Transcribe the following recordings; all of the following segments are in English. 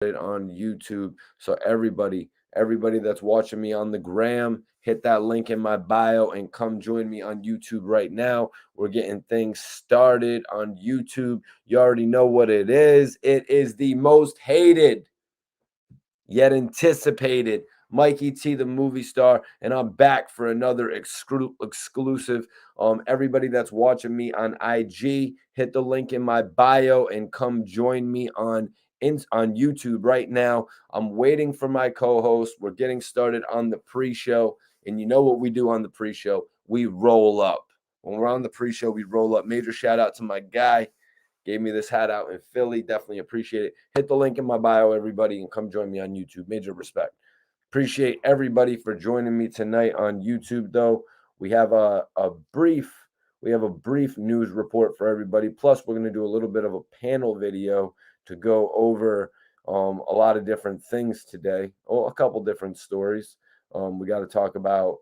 on YouTube. So everybody that's watching me on the gram, hit that link in my bio and come join me on YouTube right now. We're getting things started on YouTube. You already know what it is. It is the most hated yet anticipated Mikey T, the movie star, and I'm back for another exclusive. Everybody that's watching me on IG, hit the link in my bio and come join me on YouTube right now. I'm waiting for my co-host. We're getting started on the pre-show, and you know what we do on the pre-show? We roll up. When we're on the pre-show, we roll up. Major shout out to my guy. Gave me this hat out in Philly. Definitely appreciate it. Hit the link in my bio, everybody, and come join me on YouTube. Major respect. Appreciate everybody for joining me tonight on YouTube, though. We have a brief news report for everybody. Plus, we're going to do a little bit of a panel video to go over a lot of different things today. Oh, a couple different stories. We got to talk about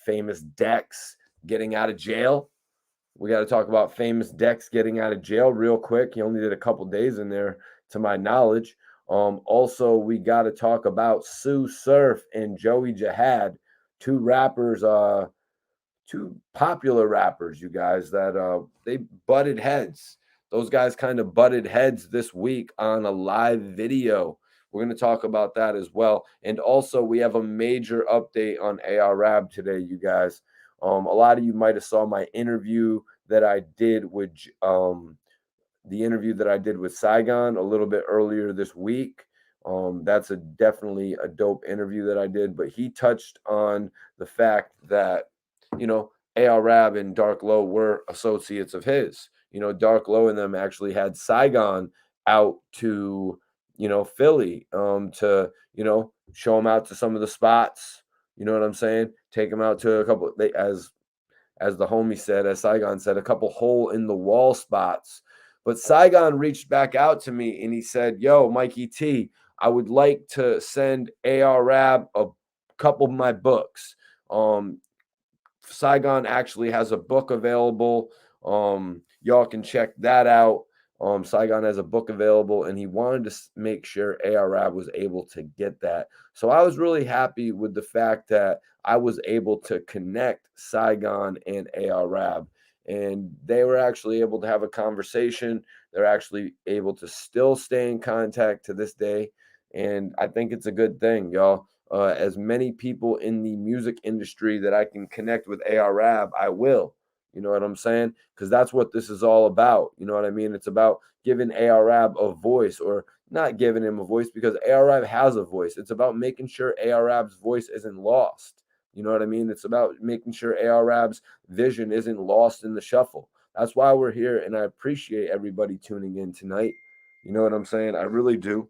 famous Dex getting out of jail. We got to talk about famous Dex getting out of jail real quick. He only did a couple days in there, to my knowledge. Also, we got to talk about Tsu Surf and Joey Jihad, two rappers, two popular rappers, you guys, that they butted heads. Those guys kind of butted heads this week on a live video. We're going to talk about that as well. And also, we have a major update on ARAB today, you guys. A lot of you might have saw my interview that I did with Saigon a little bit earlier this week. That's definitely a dope interview that I did, but he touched on the fact that, ARAB and Dark Low were associates of his. Dark Low and them actually had Saigon out to, Philly, to, show him out to some of the spots. You know what I'm saying? Take him out to a couple, as the homie said, as Saigon said, a couple hole in the wall spots. But Saigon reached back out to me and he said, "Yo, Mikey T, I would like to send ARAB a couple of my books." Saigon actually has a book available. Y'all can check that out. Saigon has a book available, and he wanted to make sure ARAB was able to get that. So I was really happy with the fact that I was able to connect Saigon and ARAB, and they were actually able to have a conversation. They're actually able to still stay in contact to this day, and I think it's a good thing, y'all. As many people in the music industry that I can connect with ARAB, I will. You know what I'm saying? Because that's what this is all about. You know what I mean? It's about giving ARAB a voice, or not giving him a voice, because ARAB has a voice. It's about making sure ARAB's voice isn't lost. You know what I mean? It's about making sure ARAB's vision isn't lost in the shuffle. That's why we're here, and I appreciate everybody tuning in tonight. You know what I'm saying? I really do.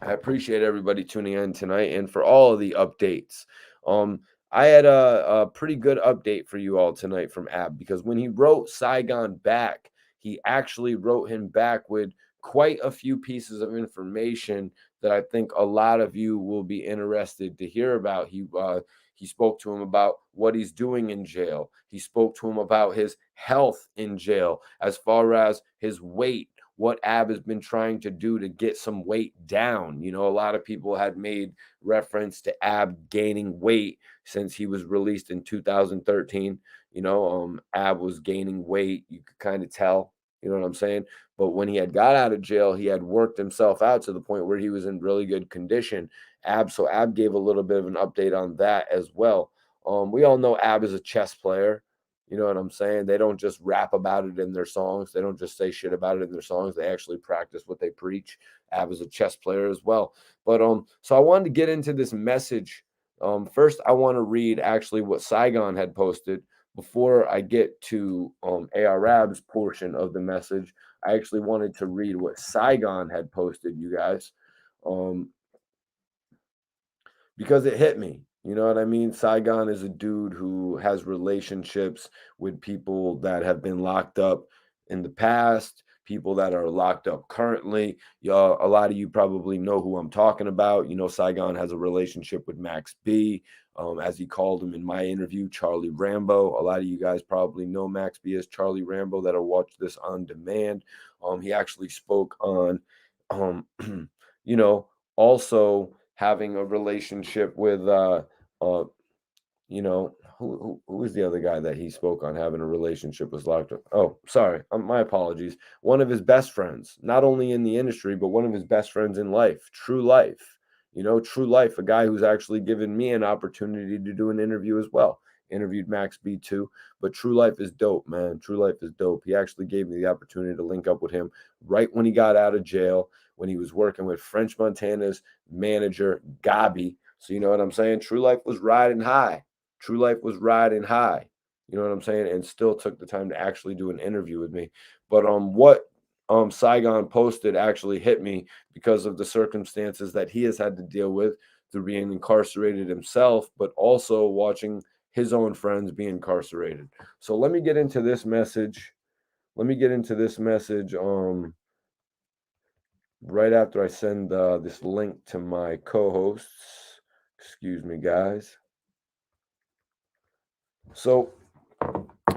I appreciate everybody tuning in tonight and for all of the updates. Um, I had a pretty good update for you all tonight from Ab, because when he wrote Saigon back, he actually wrote him back with quite a few pieces of information that I think a lot of you will be interested to hear about. He spoke to him about what he's doing in jail. He spoke to him about his health in jail, as far as his weight, what Ab has been trying to do to get some weight down. A lot of people had made reference to Ab gaining weight since he was released in 2013. Ab was gaining weight. You could kind of tell, you know what I'm saying? But when he had got out of jail, he had worked himself out to the point where he was in really good condition. So Ab gave a little bit of an update on that as well. We all know Ab is a chess player. You know what I'm saying? They don't just rap about it in their songs. They don't just say shit about it in their songs. They actually practice what they preach. Ab is a chess player as well. But so I wanted to get into this message. First, I want to read actually what Saigon had posted before I get to ARAB's portion of the message. I actually wanted to read what Saigon had posted, you guys, because it hit me. You know what I mean? Saigon is a dude who has relationships with people that have been locked up in the past, people that are locked up currently. Y'all, a lot of you probably know who I'm talking about. Saigon has a relationship with Max B, as he called him in my interview, Charlie Rambo. A lot of you guys probably know Max B as Charlie Rambo that'll watch this on demand. He actually spoke on you know, also having a relationship with you know, who was the other guy that he spoke on having a relationship was locked up? Oh, sorry, my apologies. One of his best friends, not only in the industry, but one of his best friends in life, True Life. You know, True Life, a guy who's actually given me an opportunity to do an interview as well. Interviewed Max B too, but True Life is dope, man. True Life is dope. He actually gave me the opportunity to link up with him right when he got out of jail, when he was working with French Montana's manager, Gabi. So you know what I'm saying? True Life was riding high. True Life was riding high. You know what I'm saying? And still took the time to actually do an interview with me. But what Saigon posted actually hit me because of the circumstances that he has had to deal with through being incarcerated himself, but also watching his own friends be incarcerated. So let me get into this message. Let me get into this message right after I send this link to my co-hosts. Excuse me, guys. So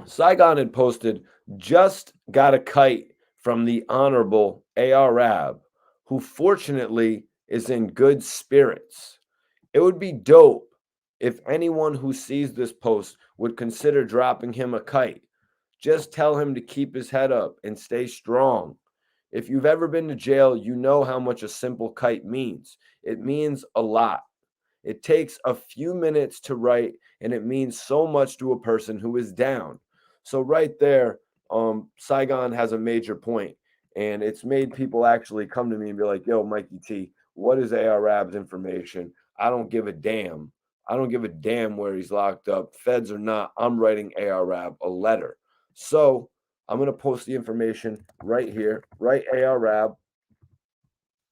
Saigon had posted, just got a kite from the Honorable A.R. Rab, who fortunately is in good spirits. It would be dope if anyone who sees this post would consider dropping him a kite. Just tell him to keep his head up and stay strong. If you've ever been to jail, you know how much a simple kite means. It means a lot. It takes a few minutes to write, and it means so much to a person who is down. So right there, Saigon has a major point, and it's made people actually come to me and be like, "Yo, Mikey T, what is AR Rab's information? I don't give a damn. I don't give a damn where he's locked up, feds or not. I'm writing AR Rab a letter." So I'm gonna post the information right here. Write AR Rab.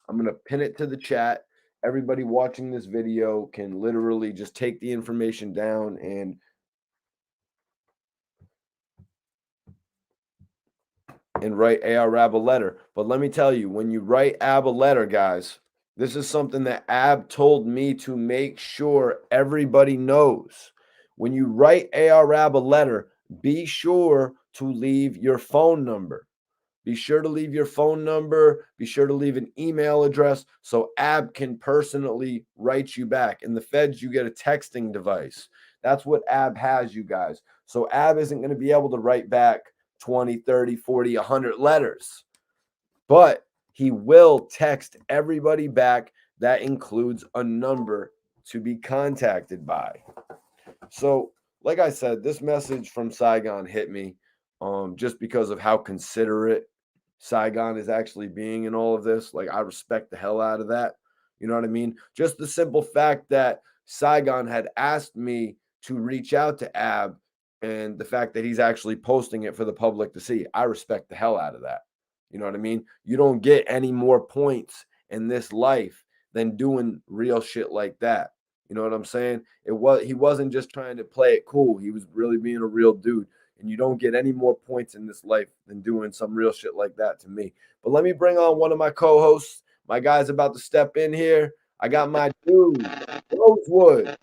I'm going to pin it to the chat. Everybody watching this video can literally just take the information down and write AR Rab a letter. But let me tell you, when you write Ab a letter, guys, this is something that Ab told me to make sure everybody knows. When you write AR Rab a letter, be sure to leave your phone number. Be sure to leave your phone number. Be sure to leave an email address so Ab can personally write you back. In the feds, you get a texting device. That's what Ab has, you guys. So Ab isn't going to be able to write back 20, 30, 40, 100 letters, but he will text everybody back. That includes a number to be contacted by. So, like I said, this message from Saigon hit me just because of how considerate Saigon is actually being in all of this. Like, I respect the hell out of that. You know what I mean? Just the simple fact that Saigon had asked me to reach out to Ab and the fact that he's actually posting it for the public to see. I respect the hell out of that. You know what I mean? You don't get any more points in this life than doing real shit like that. You know what I'm saying? He wasn't just trying to play it cool. He was really being a real dude. And you don't get any more points in this life than doing some real shit like that to me. But let me bring on one of my co-hosts. My guy's about to step in here. I got my dude, Rosewood.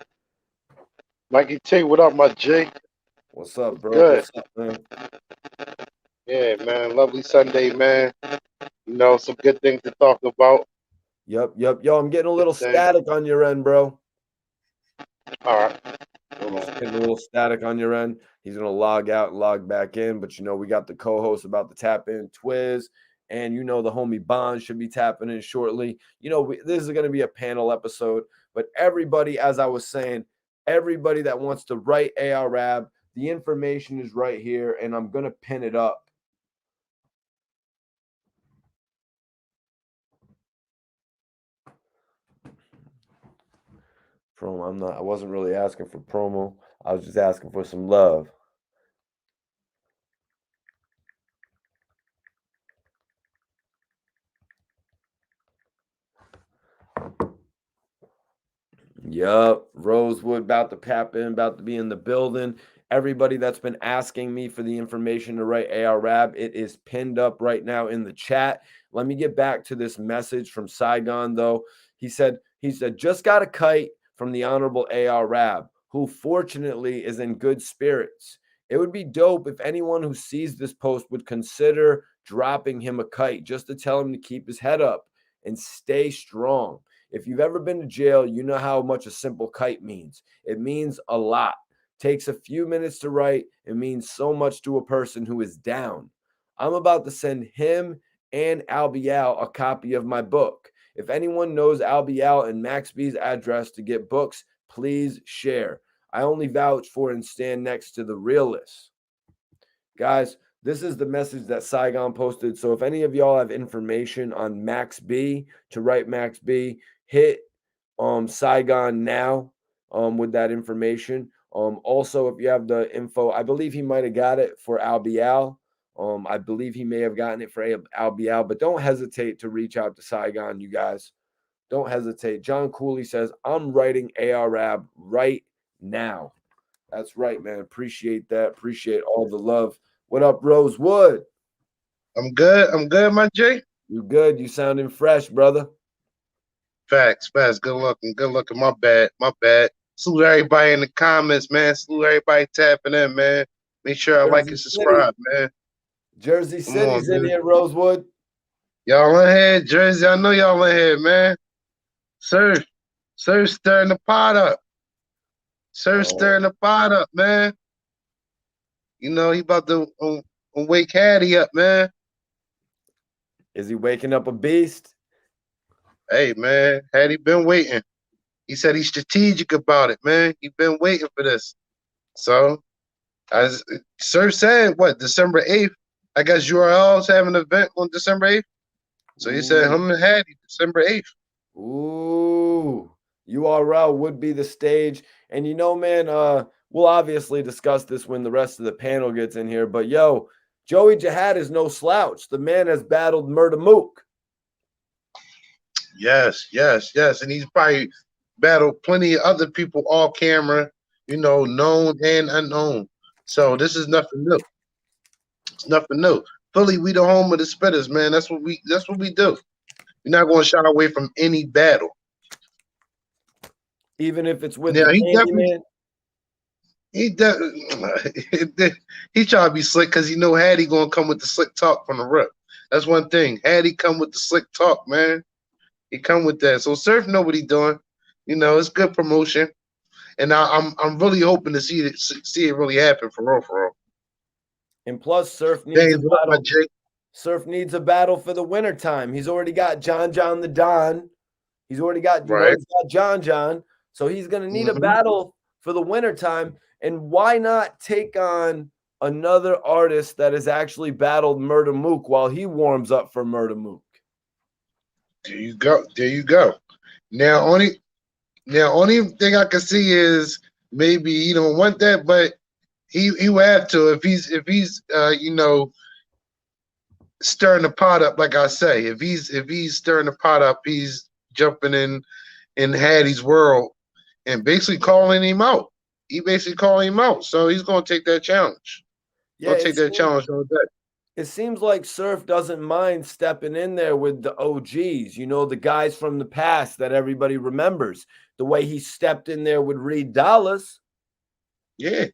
Mikey T, what up, my G? What's up, bro? Good. What's up, man? Yeah, man. Lovely Sunday, man. You know, some good things to talk about. Yep. Yo, I'm getting a Good little thing. static on your end, bro. All right. Hold He's on. getting a little static on your end. He's gonna log out and log back in, but you know we got the co-host about to tap in, Twizz, and you know the homie Bond should be tapping in shortly. You know this is gonna be a panel episode, but everybody, as I was saying, everybody that wants to write AR Rab, the information is right here, and I'm gonna pin it up. Promo. I wasn't really asking for promo. I was just asking for some love. Yup, Rosewood about to tap in, about to be in the building. Everybody that's been asking me for the information to write AR Rab, it is pinned up right now in the chat. Let me get back to this message from Saigon though. He said, just got a kite from the Honorable AR Rab, who fortunately is in good spirits. It would be dope if anyone who sees this post would consider dropping him a kite just to tell him to keep his head up and stay strong. If you've ever been to jail, you know how much a simple kite means. It means a lot. Takes a few minutes to write. It means so much to a person who is down. I'm about to send him and Albial a copy of my book. If anyone knows Albial and Max B's address to get books, please share. I only vouch for and stand next to the realists. Guys, this is the message that Saigon posted. So if any of y'all have information on Max B, to write Max B, hit Saigon now with that information. Also, if you have the info, I believe he might have got it for Albial. I believe he may have gotten it for Albial, but don't hesitate to reach out to Saigon, you guys. Don't hesitate. John Cooley says, I'm writing ARAB right now. That's right, man. Appreciate that. Appreciate all the love. What up, Rosewood? I'm good. I'm good, my J. You good? You sounding fresh, brother. Facts. Good looking. Good looking. My bad. Salute everybody in the comments, man. Salute everybody tapping in, man. Make sure I like and subscribe, man. Jersey City's in here, Rosewood. Y'all in here, Jersey. I know y'all in here, man. Surf stirring the pot up. Stirring the pot up, man. You know, he about to wake Hattie up, man. Is he waking up a beast? Hey, man, Hattie been waiting. He said he's strategic about it, man. He been waiting for this. So, as Surf said, what, December 8th? I guess URL's having an event on December 8th. So he said him and Hattie, December 8th. Ooh, URL would be the stage. And you know, man, we'll obviously discuss this when the rest of the panel gets in here. But yo, Joey Jihad is no slouch. The man has battled Murder Mook. Yes. And he's probably battled plenty of other people off camera, you know, known and unknown. So this is nothing new. It's nothing new. Philly, we the home of the spitters, man. That's what we do. We're not going to shy away from any battle. Even if it's with the Candyman. He try to be slick because he know Hattie gonna come with the slick talk from the rip. That's one thing. Hattie come with the slick talk, man. He come with that. So Surf know what he doing. You know, it's good promotion, and I'm really hoping to see it really happen for real. And plus, Surf needs a battle. Surf needs a battle for the wintertime. He's already got John the Don. He's already got, he's got John. So he's going to need a battle for the wintertime. And why not take on another artist that has actually battled Murder Mook while he warms up for Murder Mook? There you go. Now, only thing I can see is maybe he don't want that, but he will have to if he's you know, stirring the pot up, like I say. If he's stirring the pot up, he's jumping in Hattie's world and basically calling him out. He basically calling him out. So he's gonna take that challenge. Yeah, take that challenge all day. It seems like Surf doesn't mind stepping in there with the OGs, you know, the guys from the past that everybody remembers. The way he stepped in there with Reed Dollars. Yeah,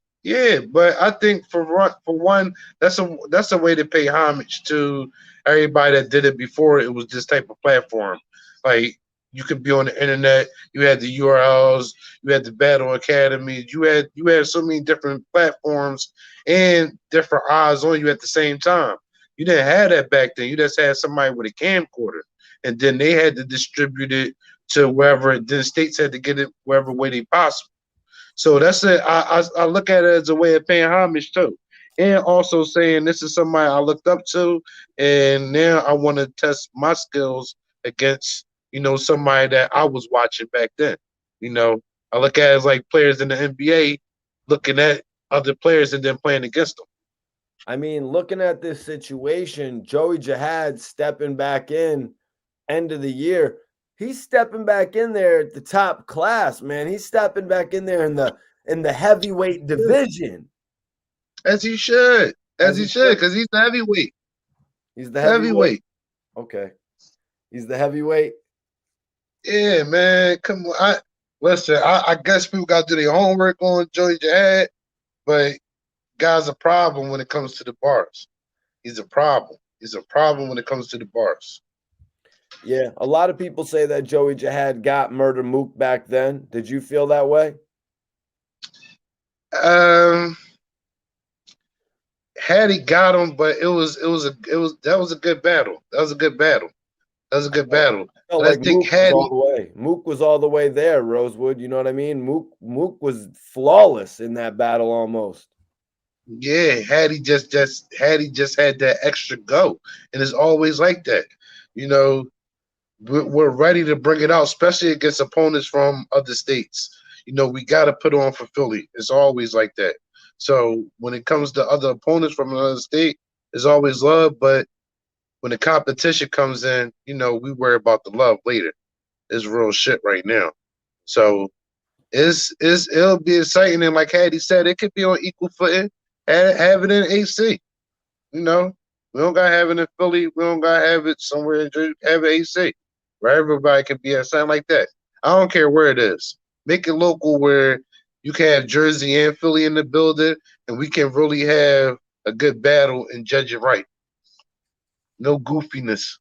but I think for one, that's a way to pay homage to everybody that did it before it was this type of platform. Like, you could be on the internet, you had the URLs, you had the Battle Academy, you had so many different platforms and different eyes on you at the same time. You didn't have that back then. You just had somebody with a camcorder, and then they had to distribute it to wherever. Then states had to get it wherever way they possible. So that's it. I look at it as a way of paying homage too, and also saying this is somebody I looked up to, and now I want to test my skills against, you know, somebody that I was watching back then. You know, I look at it as like players in the NBA looking at other players and then playing against them. I mean, looking at this situation, Joey Jihad stepping back in end of the year. He's stepping back in there at the top class, man. He's stepping back in there in the heavyweight division. As he should. As he should, because he's the heavyweight. He's the heavyweight. Okay. He's the heavyweight. Yeah, man. Come on. I guess people got to do their homework on Joey Jihad, but guy's a problem when it comes to the bars. He's a problem. He's a problem when it comes to the bars. Yeah, a lot of people say that Joey Jihad got Murder Mook back then. Did you feel that way? Had he got him, but that was a good battle. That was a good battle. That was a good battle. I felt But I like think Mook was had all he, the way. Mook was all the way there, Rosewood. You know what I mean? Mook was flawless in that battle almost. yeah, had he just had that extra go, and it's always like that. You know, we're ready to bring it out, especially against opponents from other states. You know, we got to put on for Philly. It's always like that. So when it comes to other opponents from another state, there's always love. But when the competition comes in, you know, we worry about the love later. It's real shit right now. So it'll be exciting. And like Hattie said, it could be on equal footing. Have it in AC. You know, we don't gotta have it in Philly. We don't gotta have it somewhere in Jersey. Have it AC, where everybody can be at something like that. I don't care where it is. Make it local where you can have Jersey and Philly in the building, and we can really have a good battle and judge it right. No goofiness.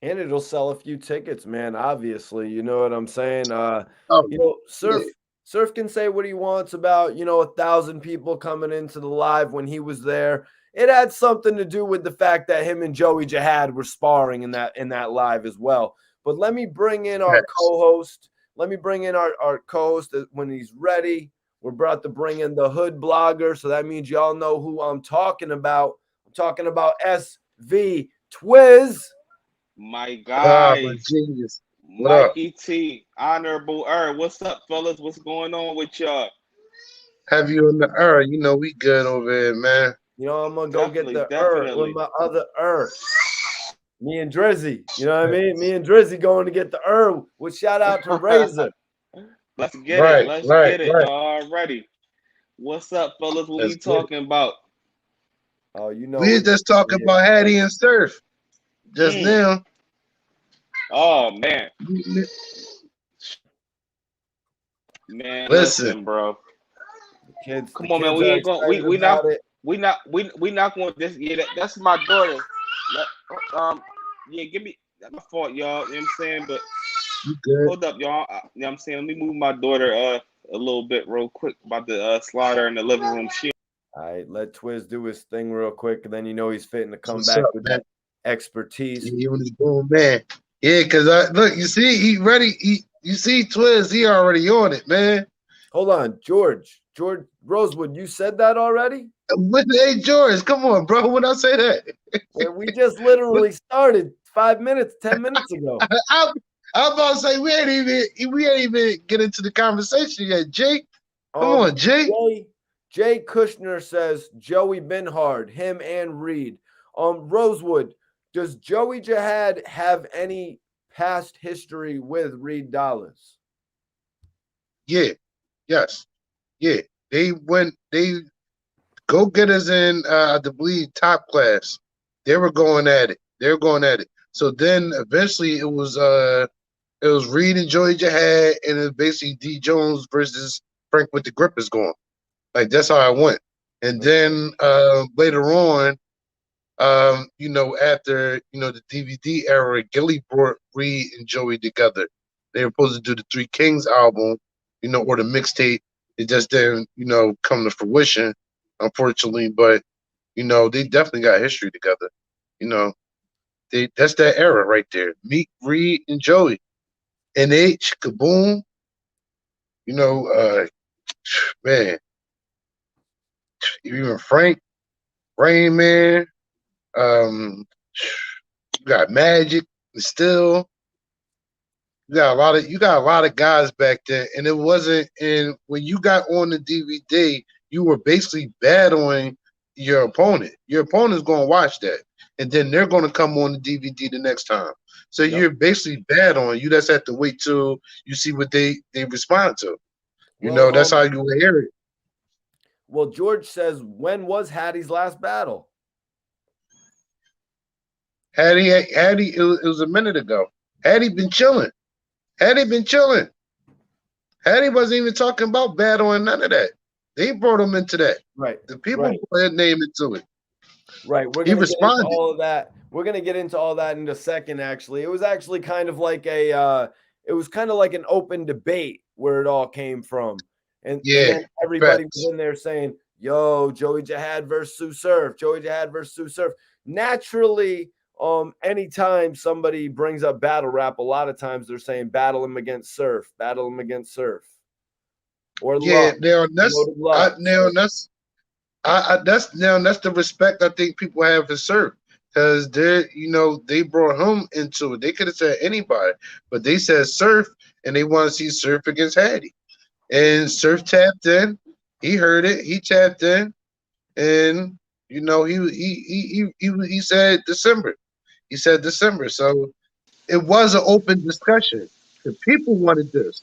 And it'll sell a few tickets, man, obviously. You know what I'm saying? Oh, Surf yeah. Surf can say what he wants about, 1,000 people coming into the live when he was there. It had something to do with the fact that him and Joey Jihad were sparring in that live as well. But let me bring in our Facts. co-host. Let me bring in our co-host when he's ready. We're about to bring in the hood blogger. So that means y'all know who I'm talking about. I'm talking about SV Twizz. My My guys, genius. What up? Mikey T, Honorable what's up, fellas? What's going on with y'all? Have you in the You know we good over here, man. I'm gonna go get Definitely, the with definitely. my other Me and Drizzy. You know what I mean? Me and Drizzy going to get the with shout out to Razor. Let's get it. Right, Let's right, get it. right. Already. What's up, fellas? What Let's we get it. talking about? Oh, you know We what just talking it is. about Hattie and Surf just Mm. now. Oh man. Man, Listen, listen, bro. The Come on, man. kids We are ain't going. excited about it. We not going this. Yeah, that's my daughter. Yeah, give me. That's my fault, y'all. You know what I'm saying? But you good? hold up, y'all. You know what I'm saying? Let me move my daughter a little bit real quick about the slide her in the living room. All right, let Twizz do his thing real quick, and then he's fitting to come What's back up, with man? that expertise. He was going, man. Yeah, cause I look. You see, he ready. You see, Twizz. He already on it, man. Hold on, George Rosewood, you said that already? Hey, George, come on, bro. When I say that, We just literally started 5 minutes, 10 minutes ago. I'm about to say we ain't even get into the conversation yet, Jake. Come on, Jake. Jay Kushner says Joey been hard, him and Reed. Rosewood, does Joey Jihad have any past history with Reed Dollars? Yeah, yes, yeah. They go getters in I believe top class. They were going at it. They were going at it. So then eventually it was Reed and Joey Jihad, and it was basically D Jones versus Frank with the grippers going. Like that's how I went. And then later on, after the DVD era, Gilly brought Reed and Joey together. They were supposed to do the Three Kings album, or the mixtape. It just didn't, come to fruition, unfortunately. But they definitely got history together. You know, that's that era right there. Meek, Reed, and Joey. NH, Kaboom. Man, even Frank, Rain Man. You got Magic, Still. You got a lot of guys back then, and it wasn't. And when you got on the DVD, you were basically battling your opponent. Your opponent's going to watch that, and then they're going to come on the DVD the next time. So Yep. you're basically battling. You just have to wait till you see what they respond to. That's how you will hear it. Well, George says, when was Hattie's last battle? Hattie, it was a minute ago. Hattie been chilling. Hattie wasn't even talking about battling, none of that. They brought him into that. Right. The people put his name into it. Right. We're He going to get into responded. all of that. We're gonna get into all that in a second. Actually, it was actually kind of like it was kind of like an open debate where it all came from, and Yeah, then everybody was facts. in there saying, "Yo, Joey Jihad versus Tsu Surf, Joey Jihad versus Tsu Surf." Naturally, anytime somebody brings up battle rap, a lot of times they're saying battle him against Surf, battle him against Surf, or Yeah, Love, now that's Loaded Love. that's the respect I think people have for Surf, because they brought him into it. They could have said anybody, but they said Surf, and they want to see Surf against Hattie. And Surf tapped in. He heard it. He tapped in, and he said December. He said December. So it was an open discussion. The people wanted this.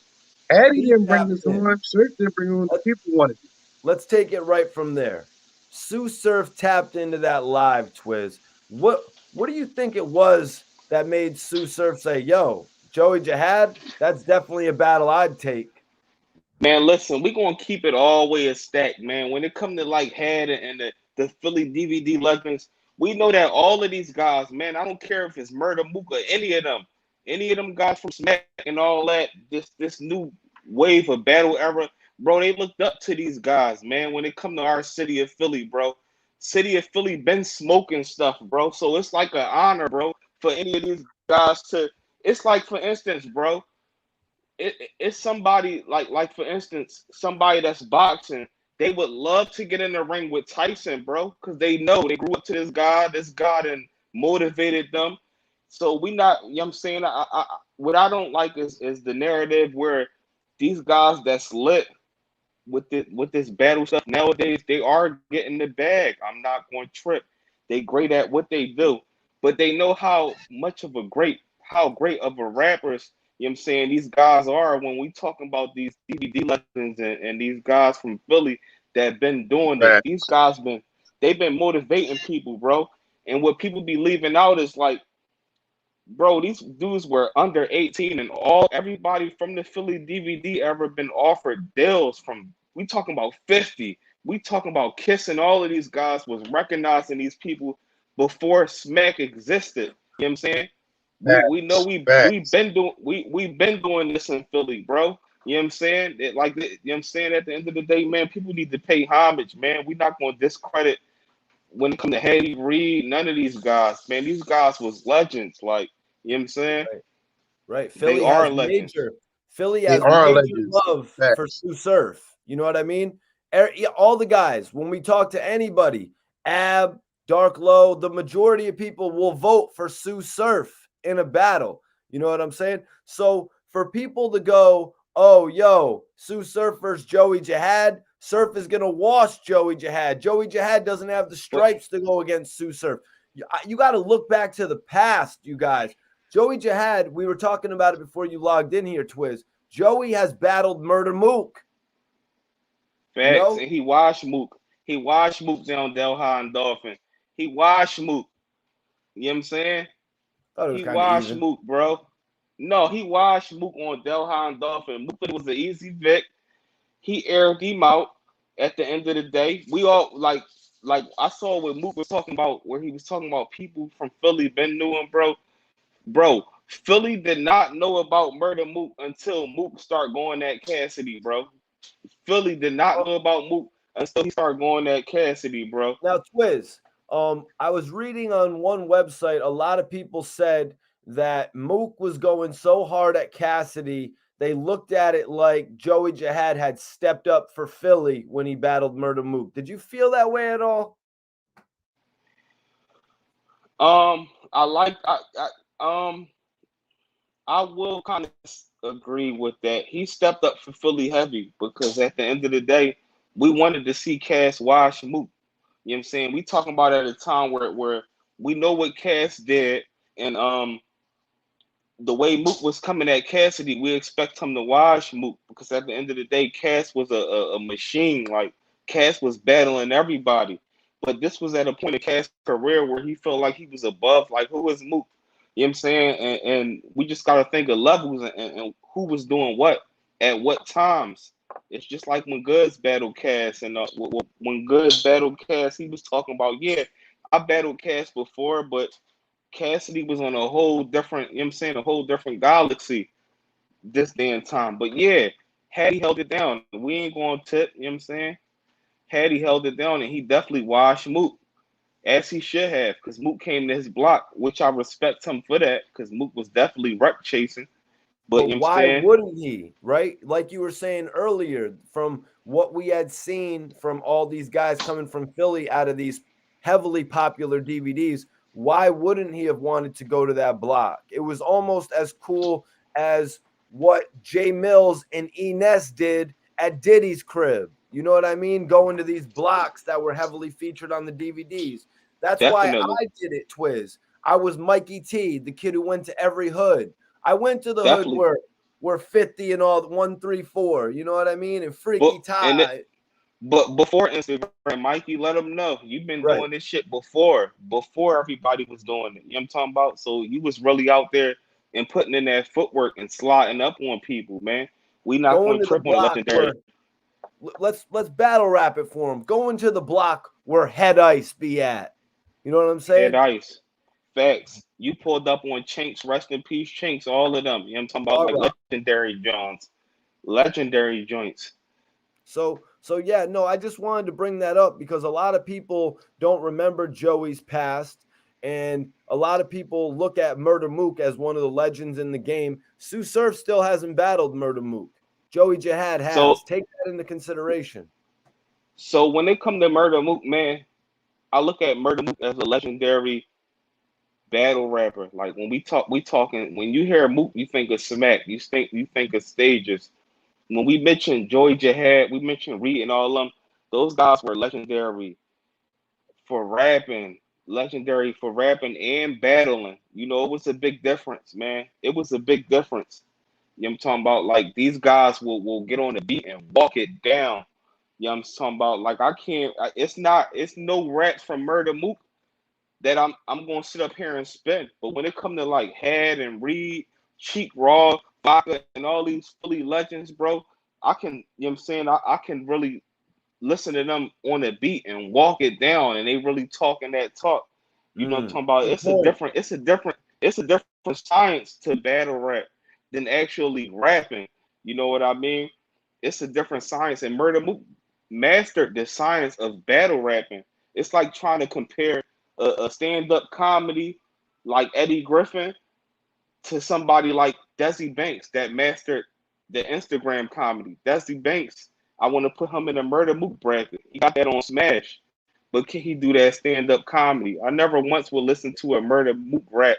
Hattie He didn't bring tapped this in. on. Surf didn't bring it on. The people wanted it. Let's take it right from there. Tsu Surf tapped into that live, Twizz. What do you think it was that made Tsu Surf say, "Yo, Joey Jihad, that's definitely a battle I'd take"? Man, listen, we gonna keep it all the way a stack, man. When it come to like Had and the Philly DVD legends, we know that all of these guys, man, I don't care if it's Murder Mook or any of them guys from Smack and all that, this new wave of battle era, bro, they looked up to these guys, man. When it come to our city of Philly, bro, city of Philly been smoking stuff, bro. So it's like an honor, bro, for any of these guys to. It's like, for instance, bro. It's somebody like for instance, somebody that's boxing, they would love to get in the ring with Tyson, bro, because they know they grew up to this god and motivated them. So we not, you know what I'm saying? What I don't like is the narrative where these guys that's lit with this battle stuff nowadays, they are getting the bag. I'm not going to trip. They great at what they do, but they know how great of a rappers, you know what I'm saying, these guys are. When we talking about these DVD legends and these guys from Philly that been doing it, these Facts. guys they've been motivating people, bro. And what people be leaving out is like, bro, these dudes were under 18, and everybody from the Philly DVD ever been offered deals from. We talking about 50. We talking about Kiss, and all of these guys was recognizing these people before Smack existed. You know what I'm saying? We know Facts. Facts. we've been doing this in Philly, bro. You know what I'm saying? You know what I'm saying? At the end of the day, man, people need to pay homage, man. We're not gonna discredit when it comes to Harry Reid, none of these guys, man. These guys was legends. Like, you know what I'm saying? Right. Right. They are legends. Philly They has are major legends. love for Facts. Tsu Surf. You know what I mean? All the guys, when we talk to anybody, Ab, Dark Low, the majority of people will vote for Tsu Surf in a battle. You know what I'm saying? So for people to go, "Oh, yo, Tsu Surf versus Joey Jihad," Surf is going to wash Joey Jihad. Joey Jihad doesn't have the stripes to go against Tsu Surf. You got to look back to the past, you guys. Joey Jihad, we were talking about it before you logged in here, Twizz. Joey has battled Murder Mook. Facts. You know? And he washed Mook. He washed Mook down Delhi and Dolphin. He washed Mook. You know what I'm saying? Thought it was He kind of washed even. Mook, bro. No, he washed Mook on Delhi and Dolphin. Mook was an easy Vic. He aired him out at the end of the day. We all like I saw what Mook was talking about, where he was talking about people from Philly been knew him, bro. Bro, Philly did not know about Murder Mook until Mook started going at Cassidy, bro. Philly did not know about Mook until he started going at Cassidy, bro. Now, Twizz, I was reading on one website, a lot of people said that Mook was going so hard at Cassidy, they looked at it like Joey Jihad had stepped up for Philly when he battled Murder Mook. Did you feel that way at all? I will kind of agree with that. He stepped up for Philly heavy because at the end of the day, we wanted to see Cass wash Mook. You know what I'm saying? We talking about at a time where we know what Cass did, and the way Mook was coming at Cassidy, we expect him to wash Mook because at the end of the day, Cass was a machine. Like, Cass was battling everybody. But this was at a point in Cass' career where he felt like he was above, like, who is Mook? You know what I'm saying? And we just got to think of levels and who was doing what at what times. It's just like when Goods battled Cass, and when Goods battled Cass, he was talking about, yeah, I battled Cass before, but Cassidy was on a whole different, you know what I'm saying, a whole different galaxy this day and time. But yeah, had he held it down, we ain't going to tip, you know what I'm saying? Had he held it down, and he definitely washed Mook, as he should have, because Mook came to his block, which I respect him for that, because Mook was definitely rep chasing. But But you know what I'm why saying? wouldn't he, right? Like you were saying earlier, from what we had seen from all these guys coming from Philly out of these heavily popular DVDs, why wouldn't he have wanted to go to that block? It was almost as cool as what Jay Mills and Ines did at Diddy's crib. You know what I mean? Going to these blocks that were heavily featured on the DVDs. That's why Definitely. I did it, Twizz. I was Mikey T, the kid who went to every hood. I went to the hood Definitely. where 50 and all 134, you know what I mean? And Freaky But Ty. but before Instagram, Mikey, let them know you've been Right. doing this shit before everybody was doing it. You know what I'm talking about? So you was really out there and putting in that footwork and sliding up on people, man. We not Going going to to the trip on the block legendary. where let's battle rap it for him. Going to the block where Head Ice be at. You know what I'm saying? Head Ice. Facts. You pulled up on Chinks, rest in peace, Chinks, all of them. You know what I'm talking about? All Like right. legendary Johns. Legendary joints. So yeah, no, I just wanted to bring that up because a lot of people don't remember Joey's past, and a lot of people look at Murder Mook as one of the legends in the game. Tsu Surf still hasn't battled Murder Mook. Joey Jihad has. So Take that into consideration. so when it come to Murder Mook, man, I look at Murder Mook as a legendary battle rapper. Like when we talking. When you hear Mook, you think of Smack. You think of stages. When we mentioned Joey Jihad, we mentioned Reed and all of them. Those guys were legendary for rapping and battling. You know, it was a big difference, man. It was a big difference. You know what I'm talking about? Like these guys will get on the beat and walk it down. You know what I'm talking about? Like I can't. It's no raps from Murder Mook that I'm gonna sit up here and spin. But when it come to like Had and Reed, Cheek Raw, Vodka, and all these Philly legends, bro, I can, you know what I'm saying? I can really listen to them on the beat and walk it down, and they really talking that talk. You know what I'm talking about? Good It's a point. different science to battle rap than actually rapping. You know what I mean? It's a different science, and Murder Mook mastered the science of battle rapping. It's like trying to compare a stand-up comedy like Eddie Griffin to somebody like Desi Banks that mastered the Instagram comedy. Desi Banks, I want to put him in a Murder Mook bracket. He got that on Smash, but can he do that stand-up comedy? I never once will listen to a Murder Mook rap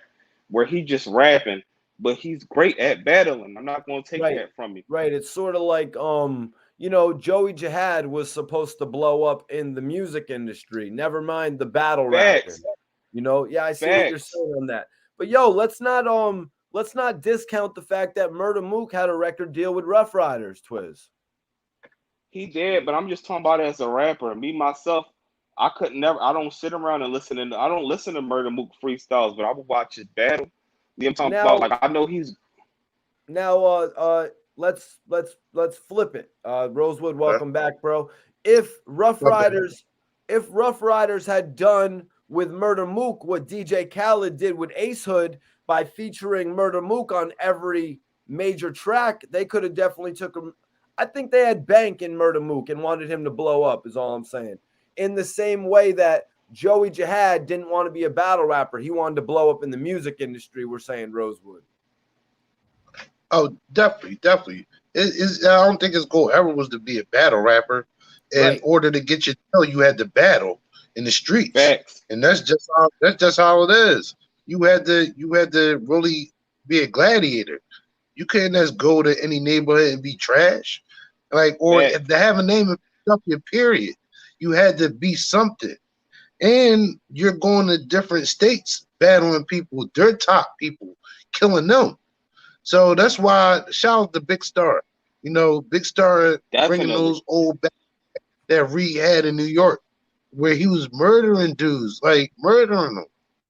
where he just rapping, but he's great at battling. I'm not going to take Right. that from you. Right. It's sort of like Joey Jihad was supposed to blow up in the music industry. Never mind the battle rapping. Facts. Yeah, I see what you're Facts. saying on that. But let's not discount the fact that Murder Mook had a record deal with Rough Riders, Twizz. He did, but I'm just talking about as a rapper. Me myself, I don't sit around and I don't listen to Murder Mook freestyles, but I would watch his battle. You know what I'm talking about? Like I know he's now let's flip it. Rosewood, welcome back, bro. If Rough Riders had done with Murder Mook what DJ Khaled did with Ace Hood by featuring Murder Mook on every major track, they could have definitely took him. I think they had bank in Murder Mook and wanted him to blow up, is all I'm saying. In the same way that Joey Jihad didn't want to be a battle rapper. He wanted to blow up in the music industry, we're saying, Rosewood. Oh, definitely. I don't think his goal ever was to be a battle rapper. In order to get your deal, you had to battle in the streets. Facts. And that's just how it is. You had to really be a gladiator. You couldn't just go to any neighborhood and be trash. Or to have a name and pick up your period. You had to be something. And you're going to different states battling people, their top people, killing them. So that's why shout out to Big Star. Big Star bringing those old back that Reed had in New York, where he was murdering dudes, like murdering them.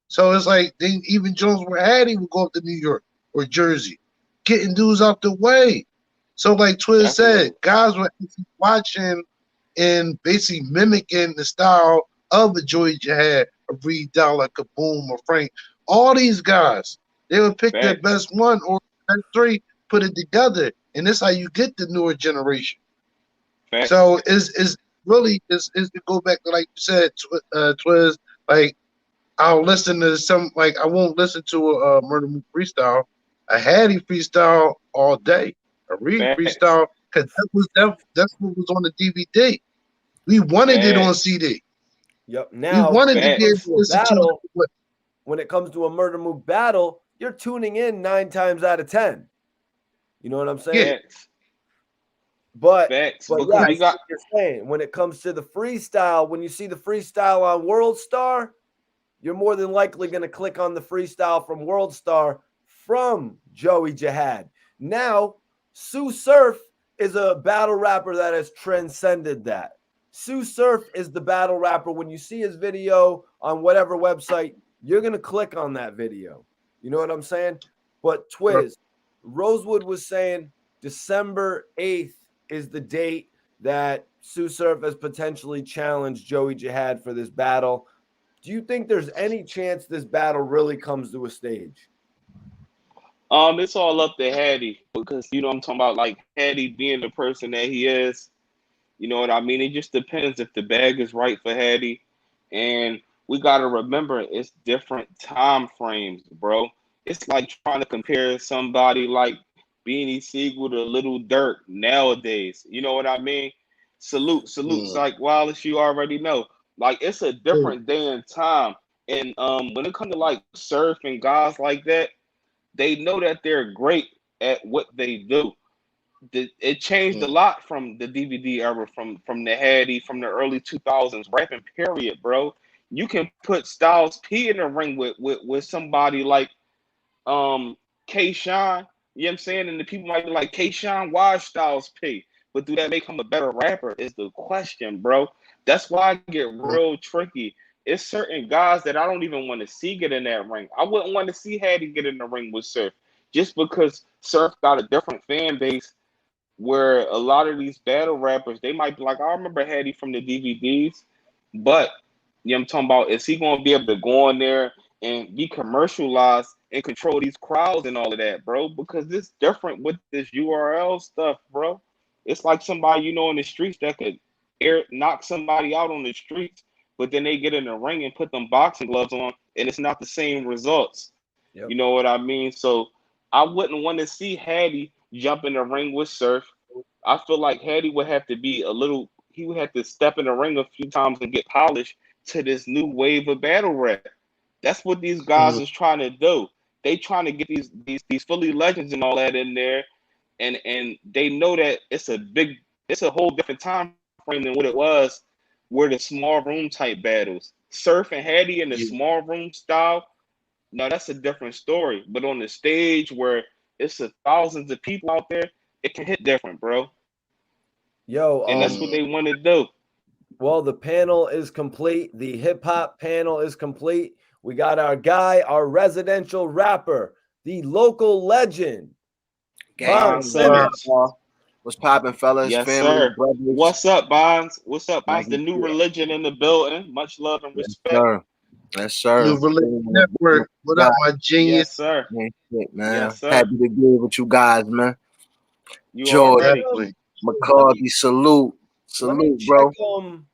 So it's like even Jones where Hattie would go up to New York or Jersey, getting dudes out the way. So like Twizz said, guys were watching and basically mimicking the style of a Joey Jihad, a Reed Dollar, Kaboom, or Frank, All these guys, they would pick their Facts. best one or best three, put it together, and that's how you get the newer generation. Facts. So is really is to go back to like you said, Twizz. Like I'll listen to some, like I won't listen to a Murder Mook freestyle, a Hattie freestyle all day, a Reed Facts. freestyle, because that's what was on the DVD. We wanted it on Facts. CD. Yep. We Now, wanted to Facts. be able to listen to it. when it comes to a Murder Mook battle, you're tuning in 9 times out of 10. You know what I'm saying? Facts. But Facts. but Because yeah, I we see got what you're saying. When it comes to the freestyle, when you see the freestyle on World Star, you're more than likely going to click on the freestyle from World Star from Joey Jihad. Now, Tsu Surf is a battle rapper that has transcended that. Tsu Surf is the battle rapper. When you see his video on whatever website, you're going to click on that video. You know what I'm saying? But Twizz, Rosewood was saying December 8th is the date that Tsu Surf has potentially challenged Joey Jihad for this battle. Do you think there's any chance this battle really comes to a stage? it's all up to Hattie because you know I'm talking about, like Hattie being the person that he is. You know what I mean? It just depends if the bag is right for Hattie. And we gotta remember it's different time frames, bro. It's like trying to compare somebody like Beanie Siegel to Little Dirk nowadays. You know what I mean? Salutes, like Wallace, you already know. Like it's a different day and time. And when it comes to like surf and guys like that, they know that they're great at what they do. It changed a lot from the DVD era, from the Hattie, from the early 2000s rapping period, bro. You can put Styles P in the ring with somebody like K Shine, you know what I'm saying? And the people might be like, K Shine, why Styles P? But do that make him a better rapper is the question, bro. That's why I get real tricky. It's certain guys that I don't even want to see get in that ring. I wouldn't want to see Hattie get in the ring with Surf just because Surf got a different fan base where a lot of these battle rappers, they might be like, I remember Hattie from the DVDs, but you know what I'm talking about, is he going to be able to go in there and be commercialized and control these crowds and all of that, bro? Because it's different with this URL stuff, bro. It's like somebody you know in the streets that could knock somebody out on the streets, but then they get in the ring and put them boxing gloves on, and it's not the same results. Yep. You know what I mean? So I wouldn't want to see Hattie jump in the ring with Surf. I feel like Hattie would have to be he would have to step in the ring a few times and get polished to this new wave of battle rap. That's what these guys is trying to do. They trying to get these Philly legends and all that in there, and they know that it's a whole different time frame than what it was, where the small room type battles. Surf and Hattie in the small room style, no, that's a different story. But on the stage where it's thousands of people out there, it can hit different, bro. Yo, And that's what they want to do. Well, the panel is complete. The hip hop panel is complete. We got our guy, our residential rapper, the local legend, Bonds Bonds. Simmons. What's popping, fellas? Yes, Family, sir. brothers. What's up, Bonds? What's up, Bonds? The new religion in the building. Much love and respect. Sir. Yes, sir. New Religion Network. What up, my genius? Yes, sir. Man, shit, man. Yes, sir. Happy to be with you guys, man. You George, already. McCarthy, salute, bro.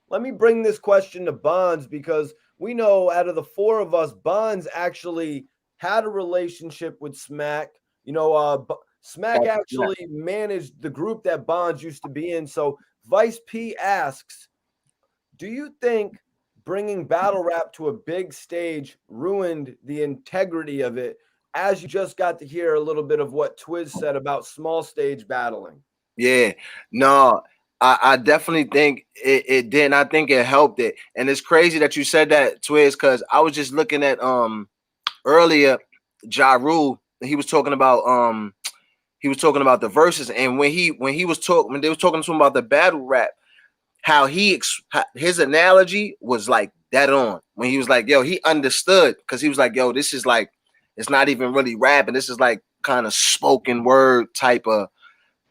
Let me bring this question to Bonds because we know out of the four of us, Bonds actually had a relationship with Smack. You know, Smack actually managed the group that Bonds used to be in. So Vice P asks, do you think bringing battle rap to a big stage ruined the integrity of it, as you just got to hear a little bit of what Twizz said about small stage battling? Yeah, no, I definitely think it did. And I think it helped it. And it's crazy that you said that, Twizz, because I was just looking at earlier Ja Rule. He was talking about the Verzuz, and when they was talking to him about the battle rap, how his analogy was like dead on when he was like, yo, he understood, because he was like, yo, this is like, it's not even really rapping, this is like kind of spoken word type of,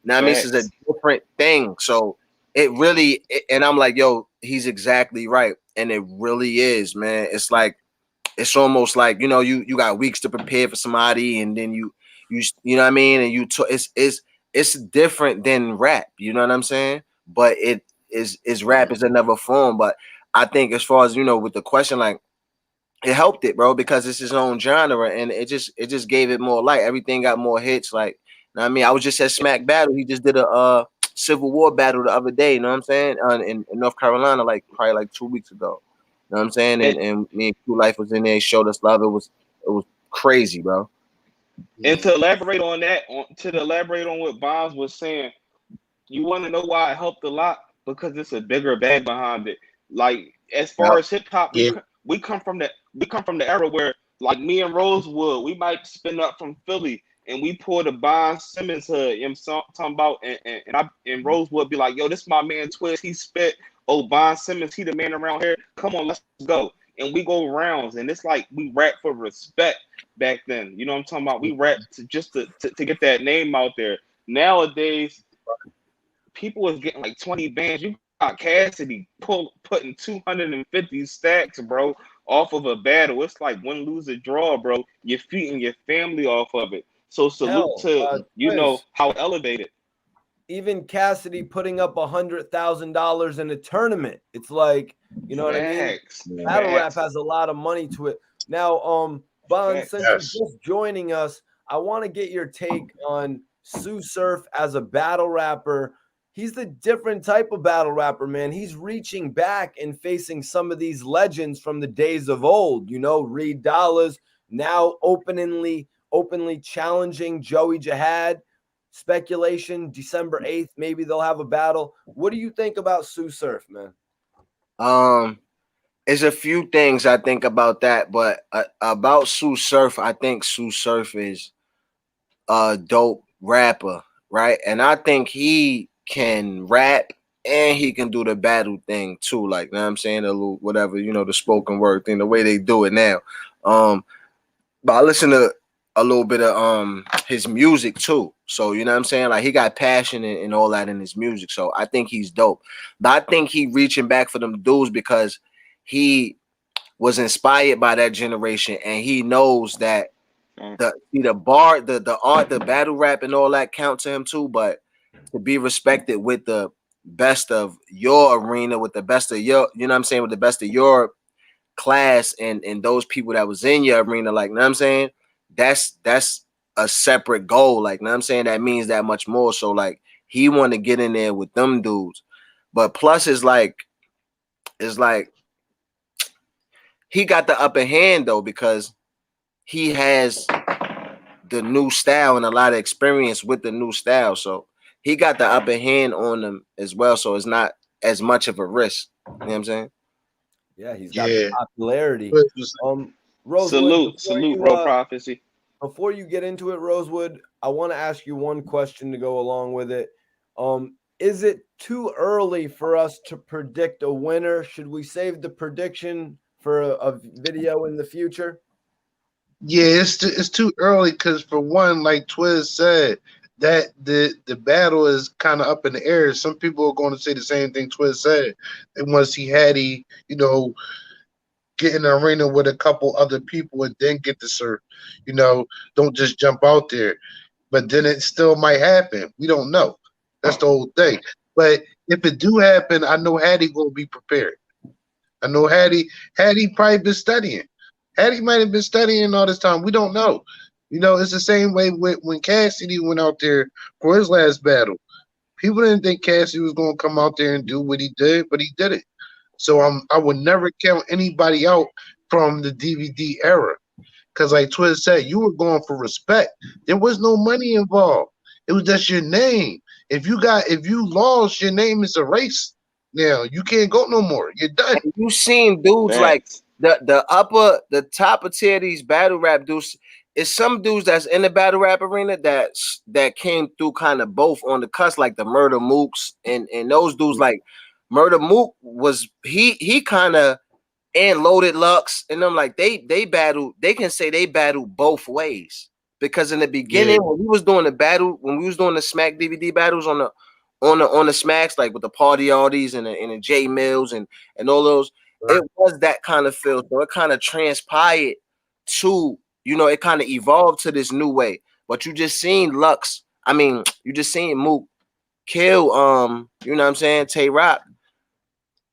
now I mean, this is a different thing. So it really, and I'm like, yo, he's exactly right, and it really is, man. It's like it's almost like, you know, you got weeks to prepare for somebody, and then you know what I mean, and it's different than rap, you know what I'm saying? But it is rap is another form. But I think as far as, you know, with the question, like, it helped it, bro, because it's his own genre, and it just gave it more light. Everything got more hits. Like, you know what I mean, I was just at Smack Battle. He just did a Civil War battle the other day. You know what I'm saying? In North Carolina, like probably like 2 weeks ago. You know what I'm saying? And me and Q Life was in there. He showed us love. It was crazy, bro. And to elaborate on that, elaborate on what Bonds was saying, you want to know why it helped a lot? Because it's a bigger bag behind it. Like, as far as hip hop, we come from the era where, like, me and Rosewood, we might spin up from Philly and we pull the Bond Simmons hood. You know what I'm talking about? And Rosewood be like, yo, this my man Twizz. He spit. Oh, Bond Simmons, he the man around here. Come on, let's go. And we go rounds, and it's like we rap for respect back then. You know what I'm talking about? We rap to get that name out there. Nowadays, people is getting like 20 bands. You got Cassidy putting 250 stacks, bro, off of a battle. It's like win, lose, or draw, bro. You're feeding your family off of it. So salute to you know how elevated. Even Cassidy putting up $100,000 in a tournament. It's like, you know what I mean? Battle rap has a lot of money to it. Now, Bond, since you're just joining us, I want to get your take on Tsu Surf as a battle rapper. He's the different type of battle rapper, man. He's reaching back and facing some of these legends from the days of old, you know, Reed Dollars, now openly challenging Joey Jihad. Speculation, December 8th, maybe they'll have a battle. What do you think about Tsu Surf, man? There's a few things I think about that, but about Tsu Surf, I think Tsu Surf is a dope rapper, right? And I think he can rap and he can do the battle thing too, like, you know what I'm saying, a little whatever, you know, the spoken word thing, the way they do it now. But I listen to a little bit of his music too. So, you know what I'm saying? Like, he got passion and all that in his music. So I think he's dope. But I think he reaching back for them dudes because he was inspired by that generation, and he knows that the art, the battle rap and all that count to him too. But to be respected with the best of your arena, with the best of your, you know what I'm saying, with the best of your class and those people that was in your arena, like, you know what I'm saying? That's a separate goal, like, you know what I'm saying? That means that much more. So, like, he want to get in there with them dudes. But plus it's like he got the upper hand though, because he has the new style and a lot of experience with the new style. So he got the upper hand on them as well. So it's not as much of a risk. You know what I'm saying? Yeah, he's got the popularity. Rosewood, salute, bro, prophecy. Before you get into it, Rosewood, I want to ask you one question to go along with it. Is it too early for us to predict a winner? Should we save the prediction for a video in the future? Yeah, it's too early because, for one, like Twizz said, that the battle is kind of up in the air. Some people are going to say the same thing Twizz said. They want to see Hattie, you know, get in the arena with a couple other people and then get the surf. You know, don't just jump out there. But then it still might happen. We don't know. That's the whole thing. But if it do happen, I know Hattie will be prepared. I know Hattie probably been studying. Hattie might have been studying all this time. We don't know. You know, it's the same way when Cassidy went out there for his last battle. People didn't think Cassidy was going to come out there and do what he did, but he did it. So I would never count anybody out from the DVD era. Because like Twizz said, you were going for respect. There was no money involved. It was just your name. If you lost, your name is erased. Now you can't go no more. You're done. You seen dudes like the top of tier these battle rap dudes. It's some dudes that's in the battle rap arena that came through kind of both on the cusp, like the Murder Mooks and those dudes. Like Murder Mook was he kind of, and Loaded Lux and them, like they battle. They can say they battle both ways, because in the beginning when we was doing the Smack DVD battles on the Smacks, like with the Party Arties and the J Mills and all those, it was that kind of feel. So it kind of transpired to, it kind of evolved to this new way. But you just seen Lux. I mean, you just seen Mook kill, you know what I'm saying, Tay Rock,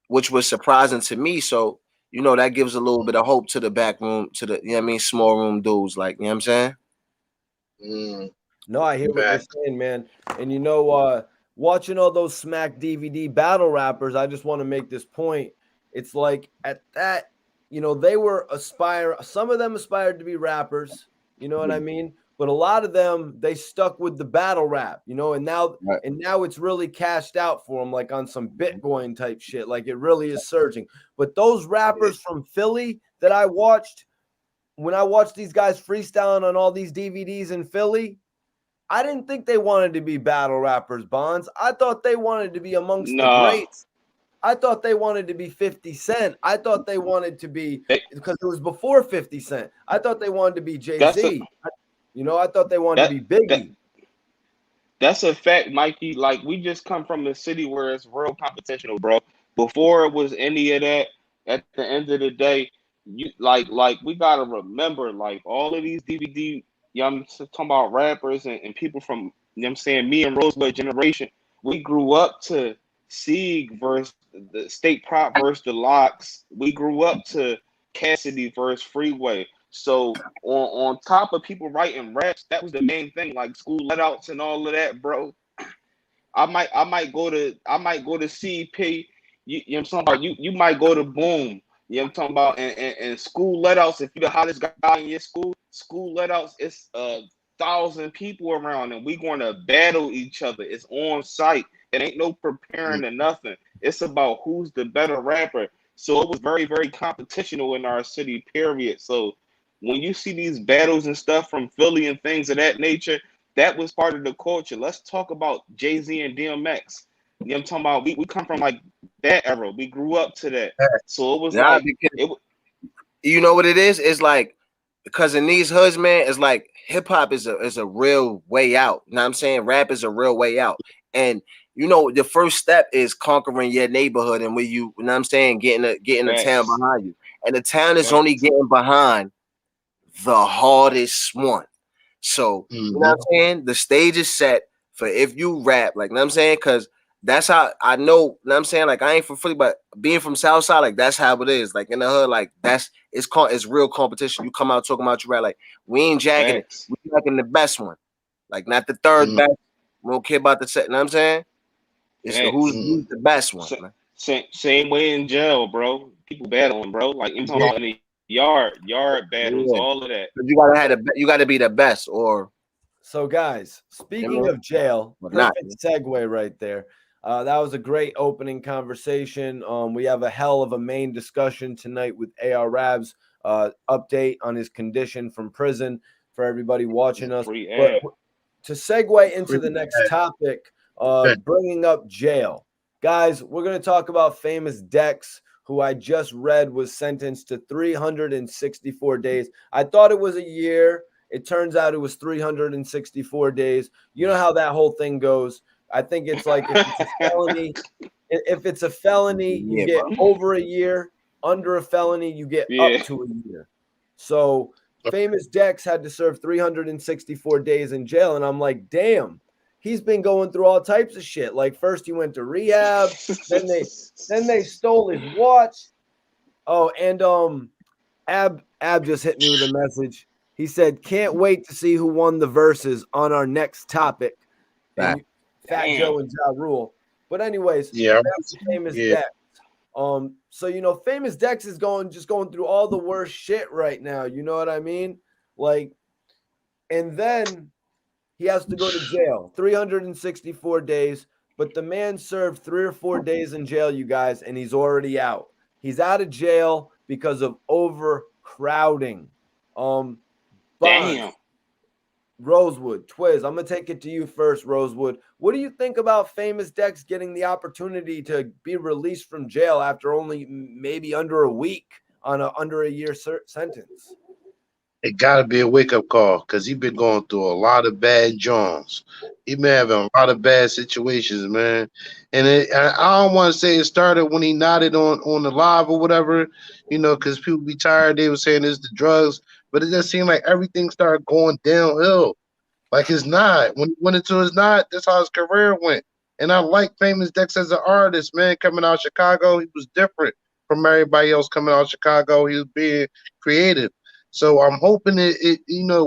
which was surprising to me. So, that gives a little bit of hope to the back room, to the, small room dudes, like, you know what I'm saying? No, I hear what you're saying, man. And watching all those Smack DVD battle rappers, I just want to make this point. It's like at that, they were some of them aspired to be rappers, you know what I mean? But a lot of them, they stuck with the battle rap, and now it's really cashed out for them, like on some Bitcoin type shit. Like it really is surging. But those rappers from Philly that I watched, when I watched these guys freestyling on all these DVDs in Philly, I didn't think they wanted to be battle rappers, Bonds. I thought they wanted to be amongst the greats. I thought they wanted to be 50 Cent. I thought they wanted to be, because it was before 50 Cent. I thought they wanted to be Jay-Z. I thought they wanted to be Biggie. That's a fact, Mikey. Like, we just come from a city where it's real competitional, bro. Before it was any of that, at the end of the day, you like we gotta remember, like, all of these DVD, I'm talking about rappers and people from, I'm saying, me and Rosebud generation, we grew up to Sieg versus the State Prop versus the Locks. We grew up to Cassidy versus Freeway. So on top of people writing raps, that was the main thing, like school letouts and all of that, bro. I might go to CP. You know what I'm talking about? You might go to Boom. You know what I'm talking about? And school letouts, if you're the hottest guy in your school letouts, it's 1,000 people around and we going to battle each other. It's on site. It ain't no preparing or nothing. It's about who's the better rapper. So it was very, very competitional in our city, period. So when you see these battles and stuff from Philly and things of that nature, that was part of the culture. Let's talk about Jay-Z and DMX. You know what I'm talking about? We come from like that era. We grew up to that. So it was you know what it is? It's like, because in these hoods, man, it's like hip hop is a real way out. You know what I'm saying? Rap is a real way out. And the first step is conquering your neighborhood and where you know what I'm saying, getting the town behind you. And the town is only getting behind the hardest one. So, you know what I'm saying? The stage is set for if you rap, like, you know what I'm saying? Because that's how I know, you know what I'm saying? Like, I ain't from Philly, but being from Southside, like, that's how it is. Like, in the hood, like, it's real competition. You come out talking about you rap, like, we ain't jacking it. We jacking the best one. Like, not the third best. We don't care about the set, you know what I'm saying? It's who's the best one. Same way in jail, bro. People battling, bro. Like, I'm talking about in the yard battles, all of that. You gotta be the best. Or so, guys, speaking of jail, perfect segue right there. That was a great opening conversation. We have a hell of a main discussion tonight with AR Rab's update on his condition from prison for everybody watching us. But to segue into the next topic, bringing up jail. Guys, we're going to talk about Famous Dex, who I just read was sentenced to 364 days. I thought it was a year. It turns out it was 364 days. You know how that whole thing goes. I think it's like if it's a felony, you get over a year. Under a felony, you get up to a year. So Famous Dex had to serve 364 days in jail. And I'm like, damn, he's been going through all types of shit. Like, first he went to rehab, then they stole his watch. Oh, and Ab just hit me with a message. He said, can't wait to see who won the Verzuz on our next topic. Fat Joe and Ja Rule. But anyways, that's Famous Dex. So Famous Dex is going through all the worst shit right now. You know what I mean? Like, and then he has to go to jail, 364 days. But the man served 3 or 4 days in jail, you guys, and he's already out. He's out of jail because of overcrowding. Damn. Rosewood, Twizz, I'm going to take it to you first, Rosewood. What do you think about Famous Dex getting the opportunity to be released from jail after only maybe under a week on under a year sentence? It gotta be a wake up call because he been going through a lot of bad Johns. He been having a lot of bad situations, man. I don't want to say it started when he nodded on the live or whatever, because people be tired. They were saying it's the drugs, but it just seemed like everything started going downhill. Like his nod, when he went into his nod, that's how his career went. And I like Famous Dex as an artist, man. Coming out of Chicago, he was different from everybody else coming out of Chicago. He was being creative. So I'm hoping it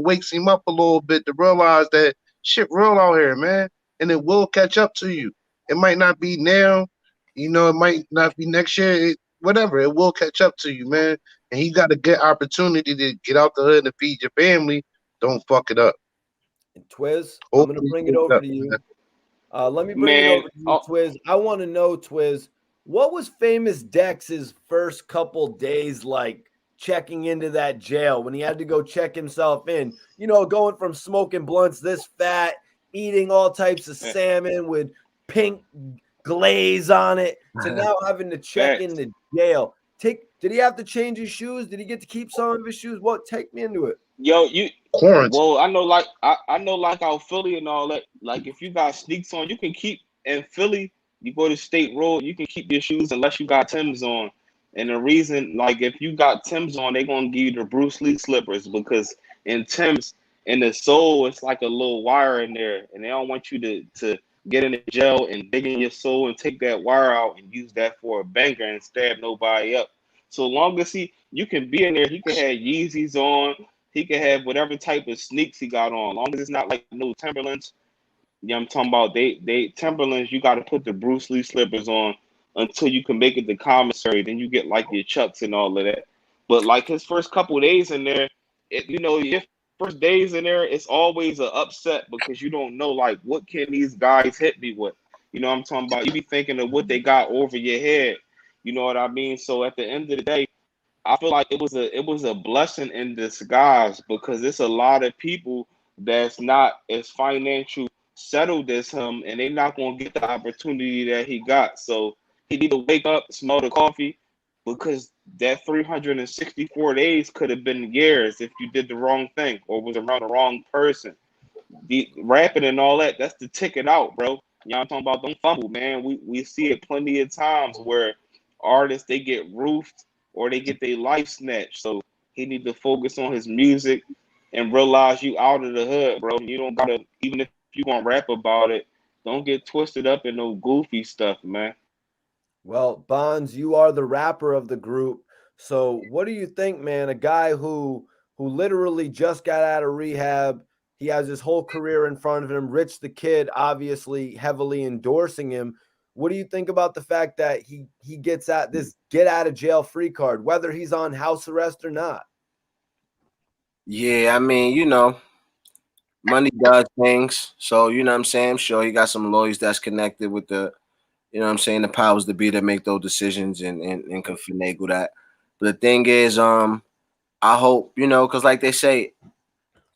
wakes him up a little bit to realize that shit real out here, man. And it will catch up to you. It might not be now, it might not be next year. Whatever, it will catch up to you, man. And you got a good opportunity to get out the hood and feed your family. Don't fuck it up. And Twizz, I'm going to Hopefully bring it over to you. Let me bring it Man, over to you, Twizz. I want to know, Twizz, what was Famous Dex's first couple days like checking into that jail when he had to go check himself in? Going from smoking blunts this fat, eating all types of salmon with pink glaze on it, to now having to check in the jail. Did he have to change his shoes? Did he get to keep some of his shoes? Take me into it. Yo, Quarantine. well, I know, like I know, like out Philly and all that. Like, if you got sneaks on, you can keep in Philly. You go to State Road, you can keep your shoes unless you got Timbs on. And the reason, like, if you got Timbs on, they're gonna give you the Bruce Lee slippers, because in Timbs, in the sole, it's like a little wire in there, and they don't want you to get in the jail and dig in your sole and take that wire out and use that for a banker and stab nobody up. So long as you can be in there, he can have Yeezys on. He can have whatever type of sneaks he got on, long as it's not like no Timberlands. Yeah, I'm talking about they Timberlands. You got to put the Bruce Lee slippers on until you can make it to commissary. Then you get like your Chucks and all of that. But like his first couple of days in there, your first days in there, it's always an upset because you don't know, like, what can these guys hit me with. I'm talking about. You be thinking of what they got over your head. You know what I mean? So at the end of the day, I feel like it was a blessing in disguise, because it's a lot of people that's not as financial settled as him, and they're not gonna get the opportunity that he got. So he need to wake up, smell the coffee, because that 364 days could have been years if you did the wrong thing or was around the wrong person. The rapping and all that, that's the ticket out, bro. I'm talking about, don't fumble, man. We see it plenty of times where artists, they get roofed or they get their life snatched. So he need to focus on his music and realize you out of the hood, bro. You don't gotta, even if you gonna rap about it, don't get twisted up in no goofy stuff, man. Well, Bonds, you are the rapper of the group. So what do you think, man? A guy who literally just got out of rehab, he has his whole career in front of him. Rich the Kid, obviously heavily endorsing him. What do you think about the fact that he gets at this get out of jail free card, whether he's on house arrest or not? Yeah, I mean, money does things. So, what I'm saying? I'm sure he got some lawyers that's connected with the, the powers to be that make those decisions and can finagle that. But the thing is, I hope, because like they say,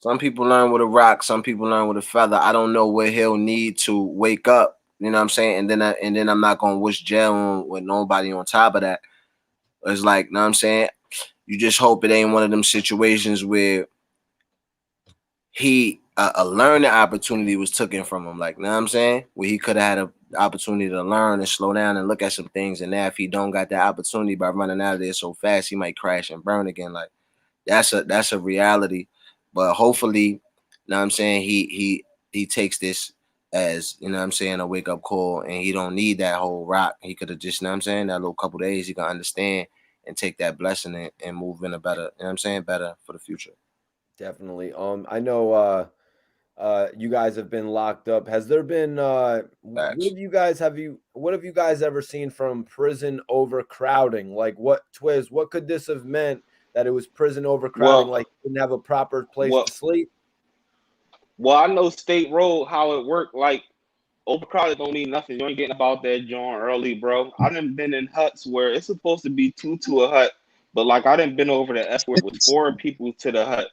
some people learn with a rock, some people learn with a feather. I don't know where he'll need to wake up. You know what I'm saying? And then I'm not gonna wish jail on with nobody on top of that. It's like, you know what I'm saying? You just hope it ain't one of them situations where a learning opportunity was taken from him. Like, you know what I'm saying? Where he could have had an opportunity to learn and slow down and look at some things. And now if he don't got that opportunity by running out of there so fast, he might crash and burn again. Like, that's a reality. But hopefully, you know what I'm saying, he takes this as, a wake-up call, and he don't need that whole rock. He could have just, you know what I'm saying, that little couple days, he can understand and take that blessing and move in a better, better for the future. Definitely. I know you guys have been locked up. Has there been what have you guys ever seen from prison overcrowding? Like, Twizz, what could this have meant that it was prison overcrowding, like you didn't have a proper place to sleep? Well, I know State Road, how it worked. Like, overcrowded don't mean nothing. You ain't getting about that joint early, bro. I done been in huts where it's supposed to be 2 to a hut, but like I done been over the F where it was 4 people to the hut.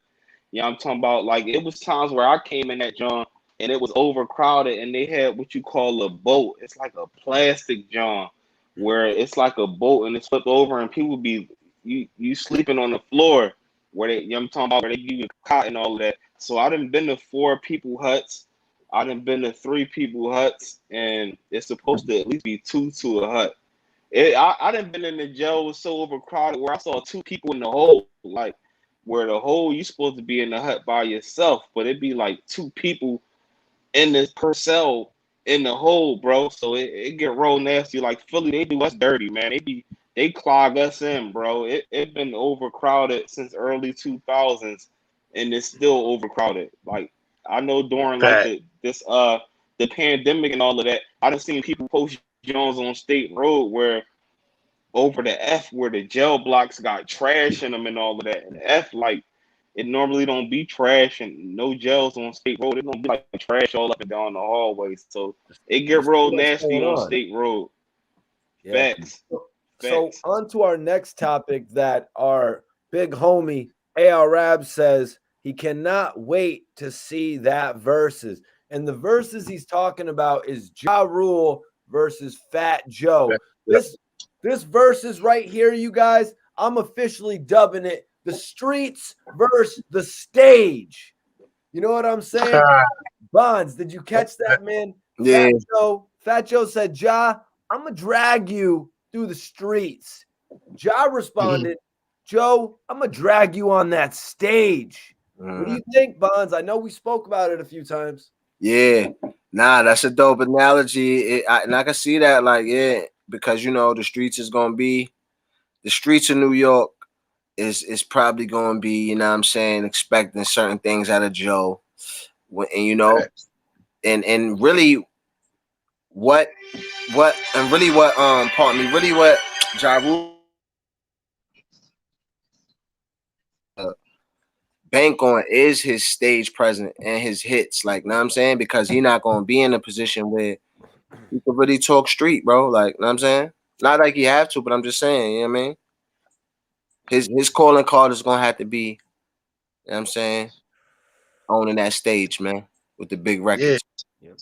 I'm talking about, like, it was times where I came in that joint and it was overcrowded, and they had what you call a boat. It's like a plastic joint where it's like a boat and it's flipped over, and people be you sleeping on the floor. where they, you know what I'm talking about, where they give you cotton and all of that. So I done been to 4 people huts. I done been to 3 people huts, and it's supposed to at least be 2 to a hut. I done been in the jail was so overcrowded where I saw 2 people in the hole, like where the hole you supposed to be in the hut by yourself, but it'd be like 2 people in this per cell in the hole, bro. So it get real nasty. Like Philly, they do us dirty, man. They clog us in, bro. It been overcrowded since early 2000s, and it's still overcrowded. Like I know during like the pandemic and all of that, I done seen people post Jones on State Road where over the F where the jail blocks got trash in them and all of that. And the F, like, it normally don't be trash and no jails on State Road. It don't be like trash all up and down the hallways. So it get real nasty on State Road. Yeah. Facts. So on to our next topic that our big homie Arab says he cannot wait to see that Verzuz. And the Verzuz he's talking about is Ja Rule versus Fat Joe. This Verzuz right here, you guys, I'm officially dubbing it the streets versus the stage. You know what I'm saying? Bonds, did you catch that, man? Yeah. Fat Joe said, Ja, I'm going to drag you through the streets. Ja responded, Joe, I'm going to drag you on that stage. What do you think, Bonds? I know we spoke about it a few times. Yeah. Nah, that's a dope analogy. And I can see that, like, yeah, because, you know, the streets of New York is probably going to be, you know what I'm saying, expecting certain things out of Joe. And, you know, and really what Ja Rule bank on is his stage presence and his hits, like, know what I'm saying? Because he not going to be in a position where he can really talk street, bro. Like, know what I'm saying? Not like you have to, but I'm just saying, you know what I mean? His calling card is going to have to be, you know what I'm saying, owning that stage, man, with the big records. Yep.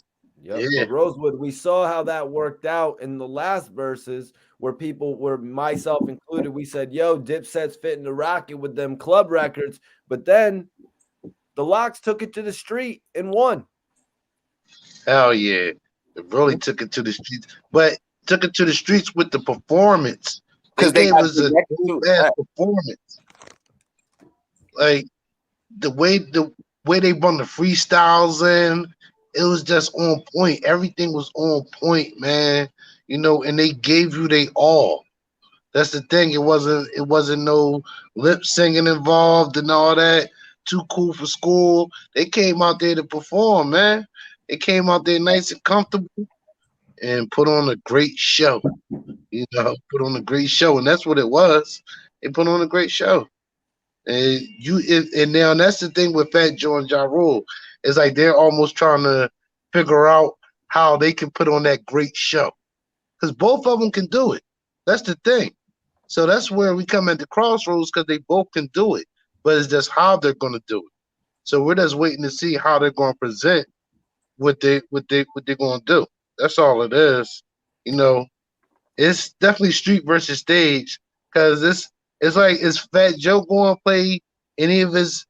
But Rosewood, we saw how that worked out in the last Verzuz where people were, myself included, we said, yo, Dipset's fitting the rocket with them club records. But then the Locks took it to the street and won. Hell yeah. It really took it to the streets, but took it to the streets with the performance. Because they gave us a bad performance. Like the way they run the freestyles in, it was just on point. Everything was on point, man. You know, and they gave you they all. That's the thing. It wasn't no lip singing involved and all that. Too cool for school. They came out there to perform, man. They came out there nice and comfortable and put on a great show. You know, put on a great show, and that's what it was. They put on a great show. And now that's the thing with Fat Joe and Ja Rule. It's like they're almost trying to figure out how they can put on that great show. Because both of them can do it. That's the thing. So that's where we come at the crossroads, because they both can do it. But it's just how they're going to do it. So we're just waiting to see how they're going to present what they're going to do. That's all it is. You know, it's definitely street versus stage, because it's like, is Fat Joe going to play any of his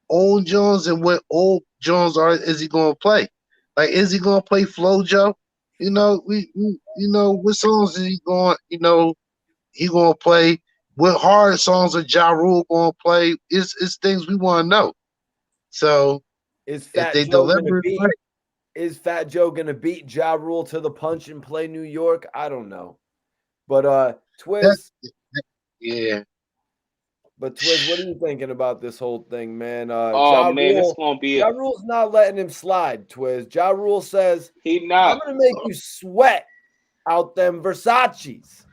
old Jones, and what old Jones is he going to play? Like, is he going to play Flo Joe? You know, we you know, what songs is he going? You know, he going to play. What hard songs are Ja Rule going to play? It's things we want to know. So is Fat Joe going to beat Ja Rule to the punch and play New York? I don't know. But Twizz, yeah. But Twizz, what are you thinking about this whole thing, man? It's gonna be. Ja Rule's not letting him slide, Twizz. Ja Rule says he not. I'm gonna make you sweat out them Versace's.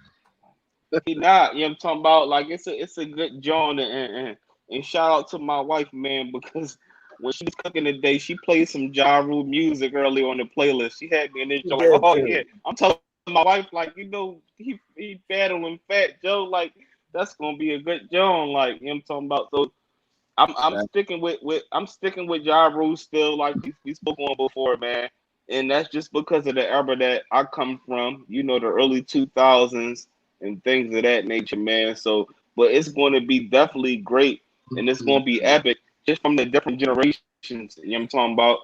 He not. You know what I'm talking about? Like, it's a good joint, and shout out to my wife, man, because when she was cooking today, she played some Ja Rule music early on the playlist. She had me in this joint like, oh yeah. I'm telling my wife, like, you know, he battling Fat Joe, like, that's gonna be a good joint, like, you know what I'm talking about. So I'm sticking with Ja Rule still, like we spoke on before, man. And that's just because of the era that I come from, you know, the early 2000s and things of that nature, man. So, but it's going to be definitely great and it's gonna be epic just from the different generations. You know what I'm talking about?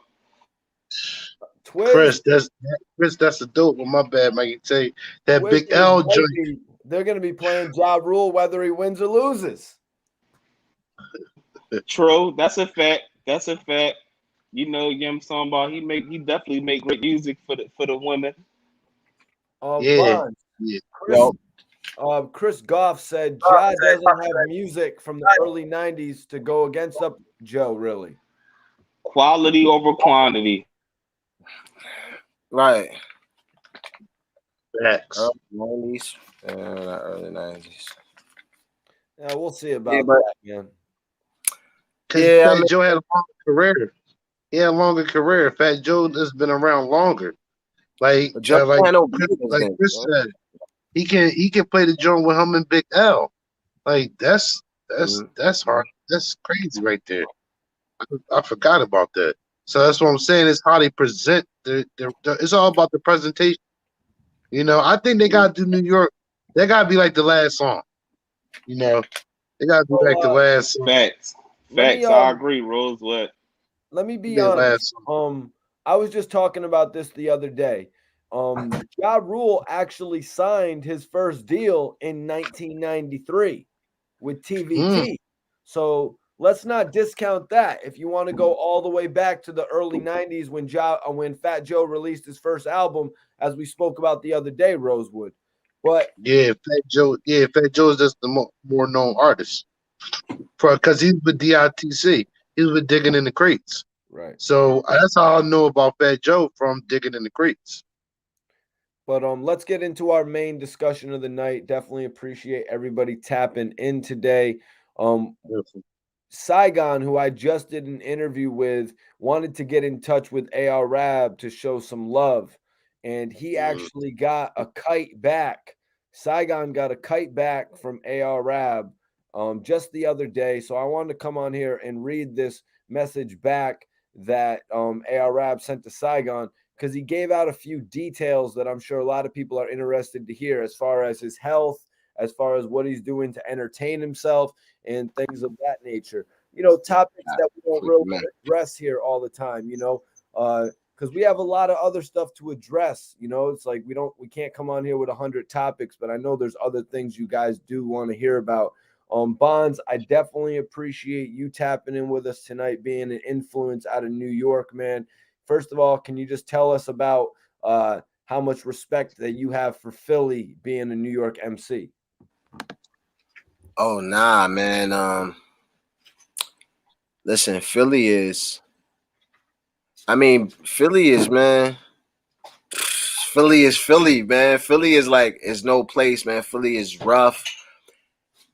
Chris, Twizz, that's a dope one. My bad, Mikey. Say that Twizz Big L joint. they're going to be playing Ja Rule whether he wins or loses. True, that's a fact. That's a fact. You know what I'm talking about? He definitely make great music for the women. Yeah, Bond, yeah. Chris Goff said Ja doesn't have music from the early 90s to go against up Joe, really. Quality over quantity. Right. Facts. Early 90s, not early 90s. Yeah, we'll see about that, man. Because Fat Joe had a longer career. He had a longer career. Fat Joe has been around longer. Like Chris said, he can play the joint with him and Big L. Like that's hard. That's crazy right there. I forgot about that. So that's what I'm saying. It's how they present. It's all about the presentation. You know, I think they gotta do New York. They gotta be like the last song. You know, they gotta be like the last song. Facts. I agree, Rosewood. Let me be honest. I was just talking about this the other day. Ja Rule actually signed his first deal in 1993 with TVT. So let's not discount that. If you want to go all the way back to the early 90s when Fat Joe released his first album, as we spoke about the other day, Rosewood. But Fat Joe is just the more known artist. Because he's with DITC. He was with Digging in the Crates. Right. So that's how I know about Fat Joe, from Digging in the Crates. But let's get into our main discussion of the night. Definitely appreciate everybody tapping in today. Saigon, who I just did an interview with, wanted to get in touch with AR Rab to show some love. And he actually got a kite back. Saigon got a kite back from AR Rab just the other day. So I wanted to come on here and read this message back that AR Rab sent to Saigon, because he gave out a few details that I'm sure a lot of people are interested to hear, as far as his health, as far as what he's doing to entertain himself and things of that nature. You know, topics that we don't really address here all the time, you know, because we have a lot of other stuff to address. You know, it's like we can't come on here with 100 topics, but I know there's other things you guys do want to hear about. Bonds, I definitely appreciate you tapping in with us tonight, being an influence out of New York, man. First of all, can you just tell us about how much respect that you have for Philly being a New York MC? Oh, nah, man. Listen, Philly is, man. Philly is Philly, man. Philly is like, it's no place, man. Philly is rough,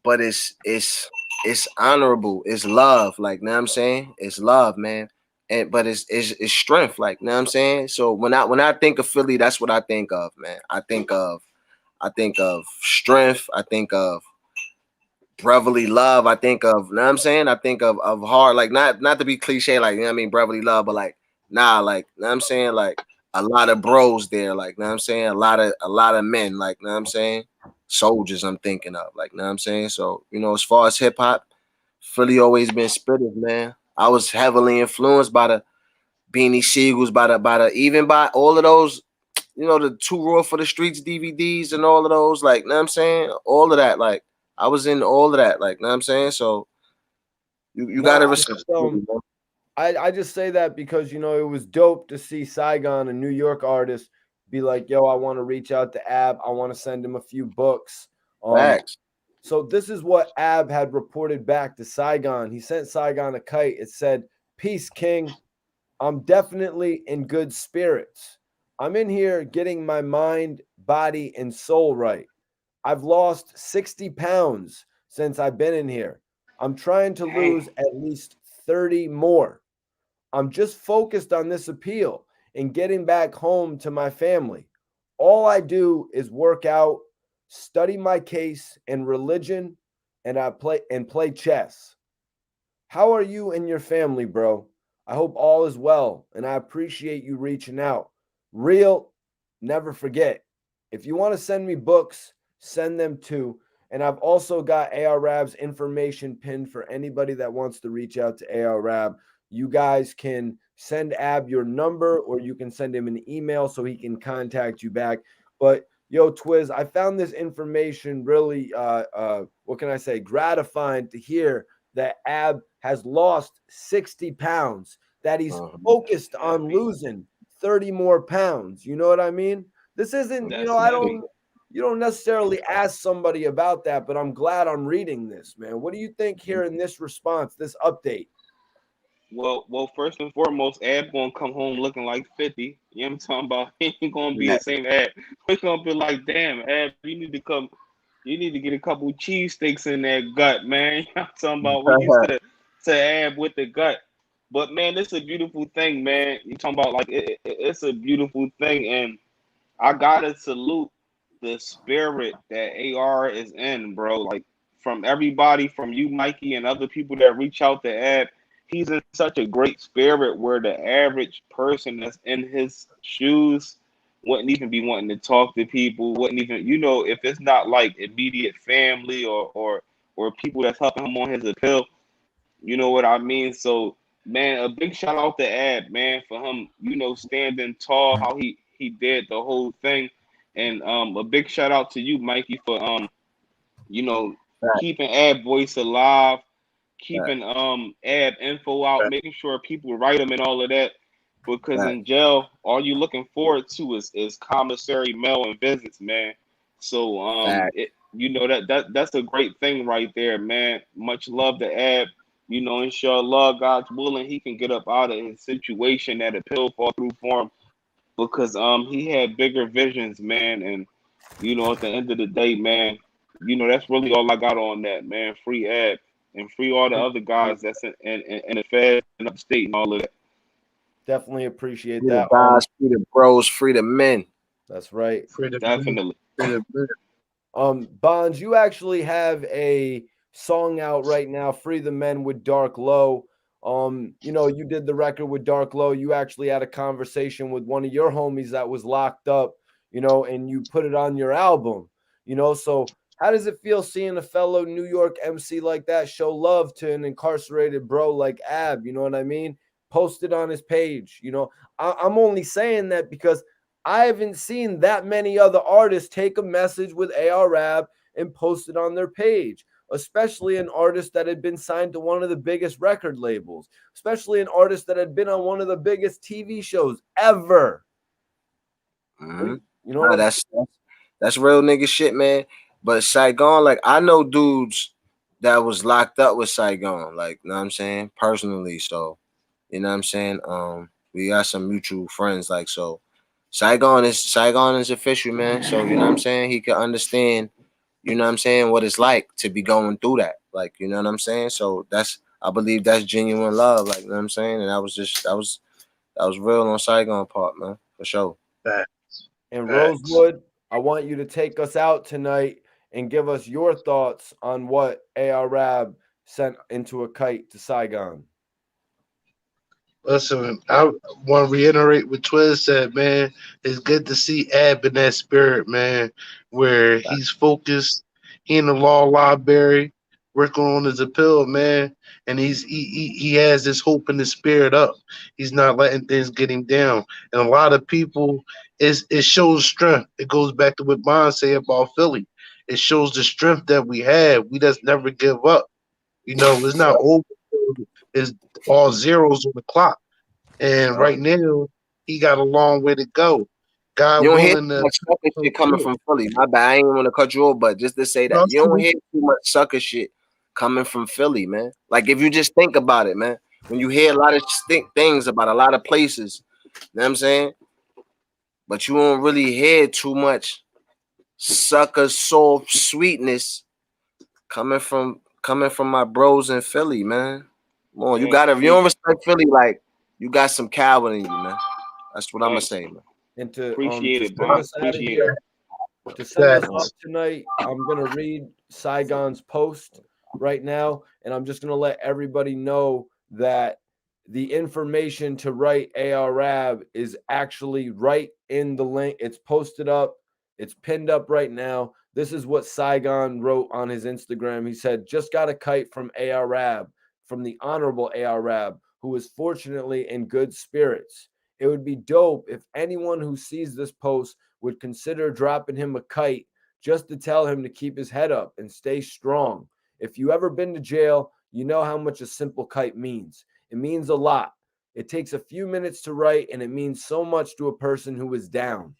but it's honorable. It's love, like, know what I'm saying? It's love, man. But it's strength, like, know what I'm saying? So when I think of Philly, that's what I think of, man. I think of strength. I think of brotherly love. I think of, know what I'm saying? I think of hard, like, not to be cliche, like, you know what I mean, brotherly love, but like, nah, like, know what I'm saying? Like, a lot of bros there, like, know what I'm saying? A lot of men, like, know what I'm saying? Soldiers I'm thinking of, like, know what I'm saying? So, you know, as far as hip hop, Philly always been spitted, man. I was heavily influenced by the Beanie Siegels, even by all of those, you know, the Too Raw for the Streets DVDs and all of those, like, know what I'm saying? All of that, like, I was in all of that, like, know what I'm saying? So you gotta respect. I just say that because, you know, it was dope to see Saigon, a New York artist, be like, yo, I want to reach out to Ab. I want to send him a few books. Facts. So this is what Ab had reported back to Saigon. He sent Saigon a kite. It said, "Peace, King. I'm definitely in good spirits. I'm in here getting my mind, body, and soul right. I've lost 60 pounds since I've been in here. I'm trying to lose at least 30 more. I'm just focused on this appeal and getting back home to my family. All I do is work out, study my case and religion, and I play chess. How are you and your family, bro? I hope all is well, and I appreciate you reaching out. Real, never forget. If you want to send me books, send them to." And I've also got ARAB's information pinned for anybody that wants to reach out to ARAB. You guys can send Ab your number, or you can send him an email so he can contact you back. But yo, Twizz, I found this information really, what can I say, gratifying to hear that Ab has lost 60 pounds, that he's focused on losing 30 more pounds. You know what I mean? This isn't, That's you don't necessarily ask somebody about that, but I'm glad I'm reading this, man. What do you think here in this response, this update? Well, first and foremost, Ab gonna come home looking like 50. You know what I'm talking about? He ain't gonna be the same Ab. We're gonna be like, damn, Ab, you need to get a couple cheesesteaks in that gut, man. You know what I'm talking about? We're used to Ab with the gut. But man, it's a beautiful thing, man. You talking about like it's a beautiful thing, and I gotta salute the spirit that AR is in, bro. Like from everybody, from you, Mikey, and other people that reach out to Ab, he's in such a great spirit where the average person that's in his shoes wouldn't even be wanting to talk to people, wouldn't even, if it's not like immediate family or people that's helping him on his appeal, you know what I mean? So man, a big shout out to Ab, man, for him, standing tall, how he did the whole thing. And a big shout out to you, Mikey, for keeping Ab voice alive, keeping Ab info out, making sure people write them and all of that. Because in jail, all you looking forward to is commissary mail and visits, man. So that's a great thing right there, man. Much love to Ab. Inshallah, God's willing, he can get up out of his situation that a pill fall through for him, because he had bigger visions, man. And at the end of the day, man, that's really all I got on that, man. Free Ab and free all the other guys that's in the Fed and upstate and all of that. Definitely appreciate Free that. the guys, free the bros, free the men. That's right. Definitely. Bonds, you actually have a song out right now, Free the Men with Dark Low. You did the record with Dark Low. You actually had a conversation with one of your homies that was locked up, and you put it on your album, so how does it feel seeing a fellow New York MC like that show love to an incarcerated bro like Ab? You know what I mean? Posted on his page. I'm only saying that because I haven't seen that many other artists take a message with ARAB and post it on their page, especially an artist that had been signed to one of the biggest record labels, especially an artist that had been on one of the biggest TV shows ever. That's real nigga shit, man. But Saigon, like, I know dudes that was locked up with Saigon, like, you know what I'm saying, personally. So, you know what I'm saying? We got some mutual friends, like, so Saigon is official, man. So, you know what I'm saying? He can understand, you know what I'm saying, what it's like to be going through that. Like, you know what I'm saying? So I believe that's genuine love, like, you know what I'm saying? And that was real on Saigon part, man, for sure. And Rosewood, I want you to take us out tonight and give us your thoughts on what ARAB sent into a kite to Saigon. Listen, I want to reiterate what Twizz said, man. It's good to see Ab in that spirit, man, where he's focused. He in the law library working on his appeal, man, and he has this hope in the spirit up. He's not letting things get him down. And a lot of people, it shows strength. It goes back to what Bond said about Philly. It shows the strength that we have. We just never give up. It's not over. It's all zeros on the clock. And right now, he got a long way to go. God you don't hear willing too much sucker shit coming from Philly. My bad, I ain't want to cut you off, but just to say that you don't hear too much sucker shit coming from Philly, man. Like, if you just think about it, man, when you hear a lot of things about a lot of places, you know what I'm saying? But you won't really hear too much sucker soft sweetness coming from my bros in Philly, man. Come on, if you don't respect Philly, like, you got some coward in you, man. That's what I'm gonna say, man. And to appreciate it, send us out of here, to send us off tonight, I'm gonna read Saigon's post right now, and I'm just gonna let everybody know that the information to write ARAB is actually right in the link. It's posted up It's pinned up right now. This is what Saigon wrote on his Instagram. He said, just got a kite from Arab, from the Honorable Arab, who is fortunately in good spirits. It would be dope if anyone who sees this post would consider dropping him a kite just to tell him to keep his head up and stay strong. If you ever been to jail, you know how much a simple kite means. It means a lot. It takes a few minutes to write, and it means so much to a person who is down.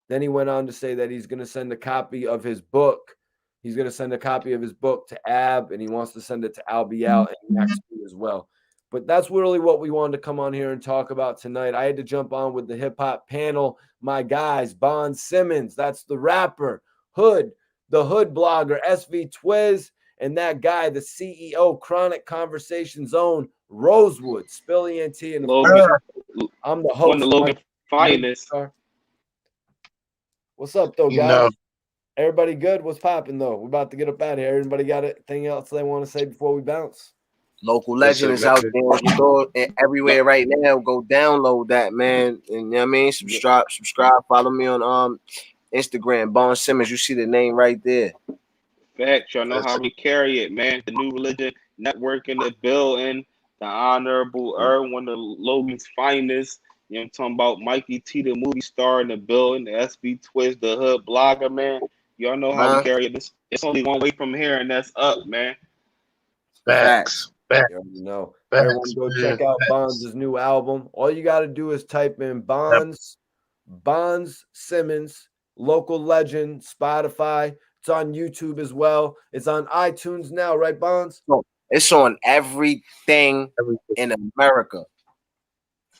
Then he went on to say that he's going to send a copy of his book. He's going to send a copy of his book to Ab, and he wants to send it to Al Bial and Max as well. But that's really what we wanted to come on here and talk about tonight. I had to jump on with the hip-hop panel. My guys, Bond Simmons, that's the rapper, Hood, the Hood blogger, SV Twizz, and that guy, the CEO, Chronic Conversation Zone, Rosewood, Spilly and T, and of course, I'm the host. One of the Logan finest. What's up, though, guys? You know, Everybody good? What's popping, though? We're about to get up out of here. Everybody got anything else they want to say before we bounce? Local Legend is out there. You go everywhere right now. Go download that, man. And you know what I mean? Subscribe. Follow me on Instagram, Bond Simmons. You see the name right there. Facts. Y'all know how we carry it, man. The New Religion Network in the building. The Honorable one of Logan's finest. You know what I'm talking about? Mikey T, the movie star in the building. The SB Twizz, the Hood blogger, man. Y'all know how we carry it. It's only one way from here, and that's up, man. Facts. You know, everyone go check out Bonds' new album. All you got to do is type in Bonds Simmons, Local Legend, Spotify. It's on YouTube as well. It's on iTunes now, right, Bonds? It's on everything in America.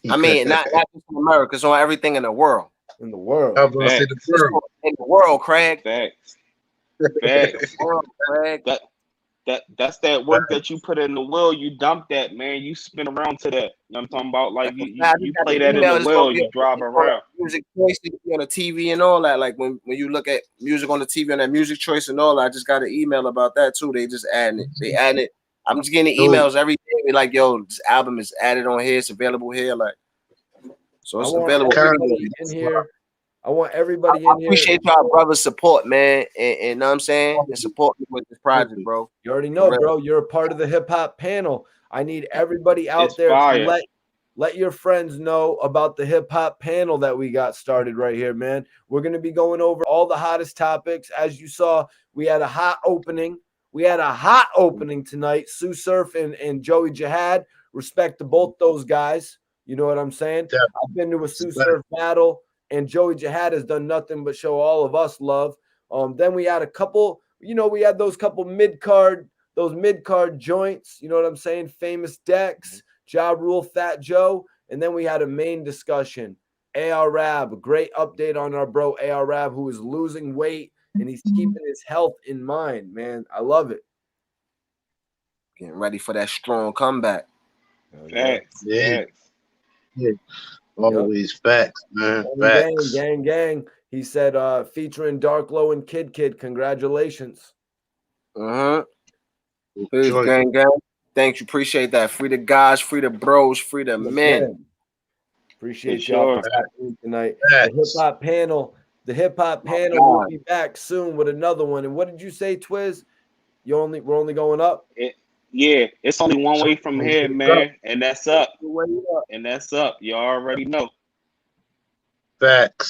I mean, not just in America. It's on everything in the world. In the world. I was gonna say the world. In the world, Craig. Facts. Craig. That's that work that you put in the will, you dump that, man. You spin around to that. You know what I'm talking about? Like you play that in the will, you drive around. Music choice on the TV and all that. Like when you look at music on the TV and that music choice and all that, I just got an email about that too. They just adding it. They adding it. I'm just getting emails every day. Be like, yo, this album is added on here. It's available here. Like, so it's available in here. I want everybody in here. I appreciate y'all brothers' support, man. And know what I'm saying? And support me with this project, bro. You already know, bro. You're a part of the hip hop panel. I need everybody out there to let your friends know about the hip hop panel that we got started right here, man. We're going to be going over all the hottest topics. As you saw, we had a hot opening. Tonight. Tsu Surf and Joey Jihad. Respect to both those guys. You know what I'm saying? Yeah. I've been to a Tsu Surf battle, and Joey Jihad has done nothing but show all of us love. Then we had a couple, we had those couple mid-card joints, you know what I'm saying? Famous Dex, Ja Rule, Fat Joe. And then we had a main discussion. Arab, a great update on our bro Arab, who is losing weight, and he's keeping his health in mind, man. I love it. Getting ready for that strong comeback. Facts. Yeah. Always facts, man. Facts. Gang. He said, featuring Dark Low and Kid. Congratulations. Gang. Thanks. You appreciate that. Free the guys, free the bros, free the men. Appreciate y'all for happening tonight. The hip hop panel will be back soon with another one. And what did you say, Twizz? We're only going up? Yeah, it's only one way from here, man. And that's up. You already know. Facts.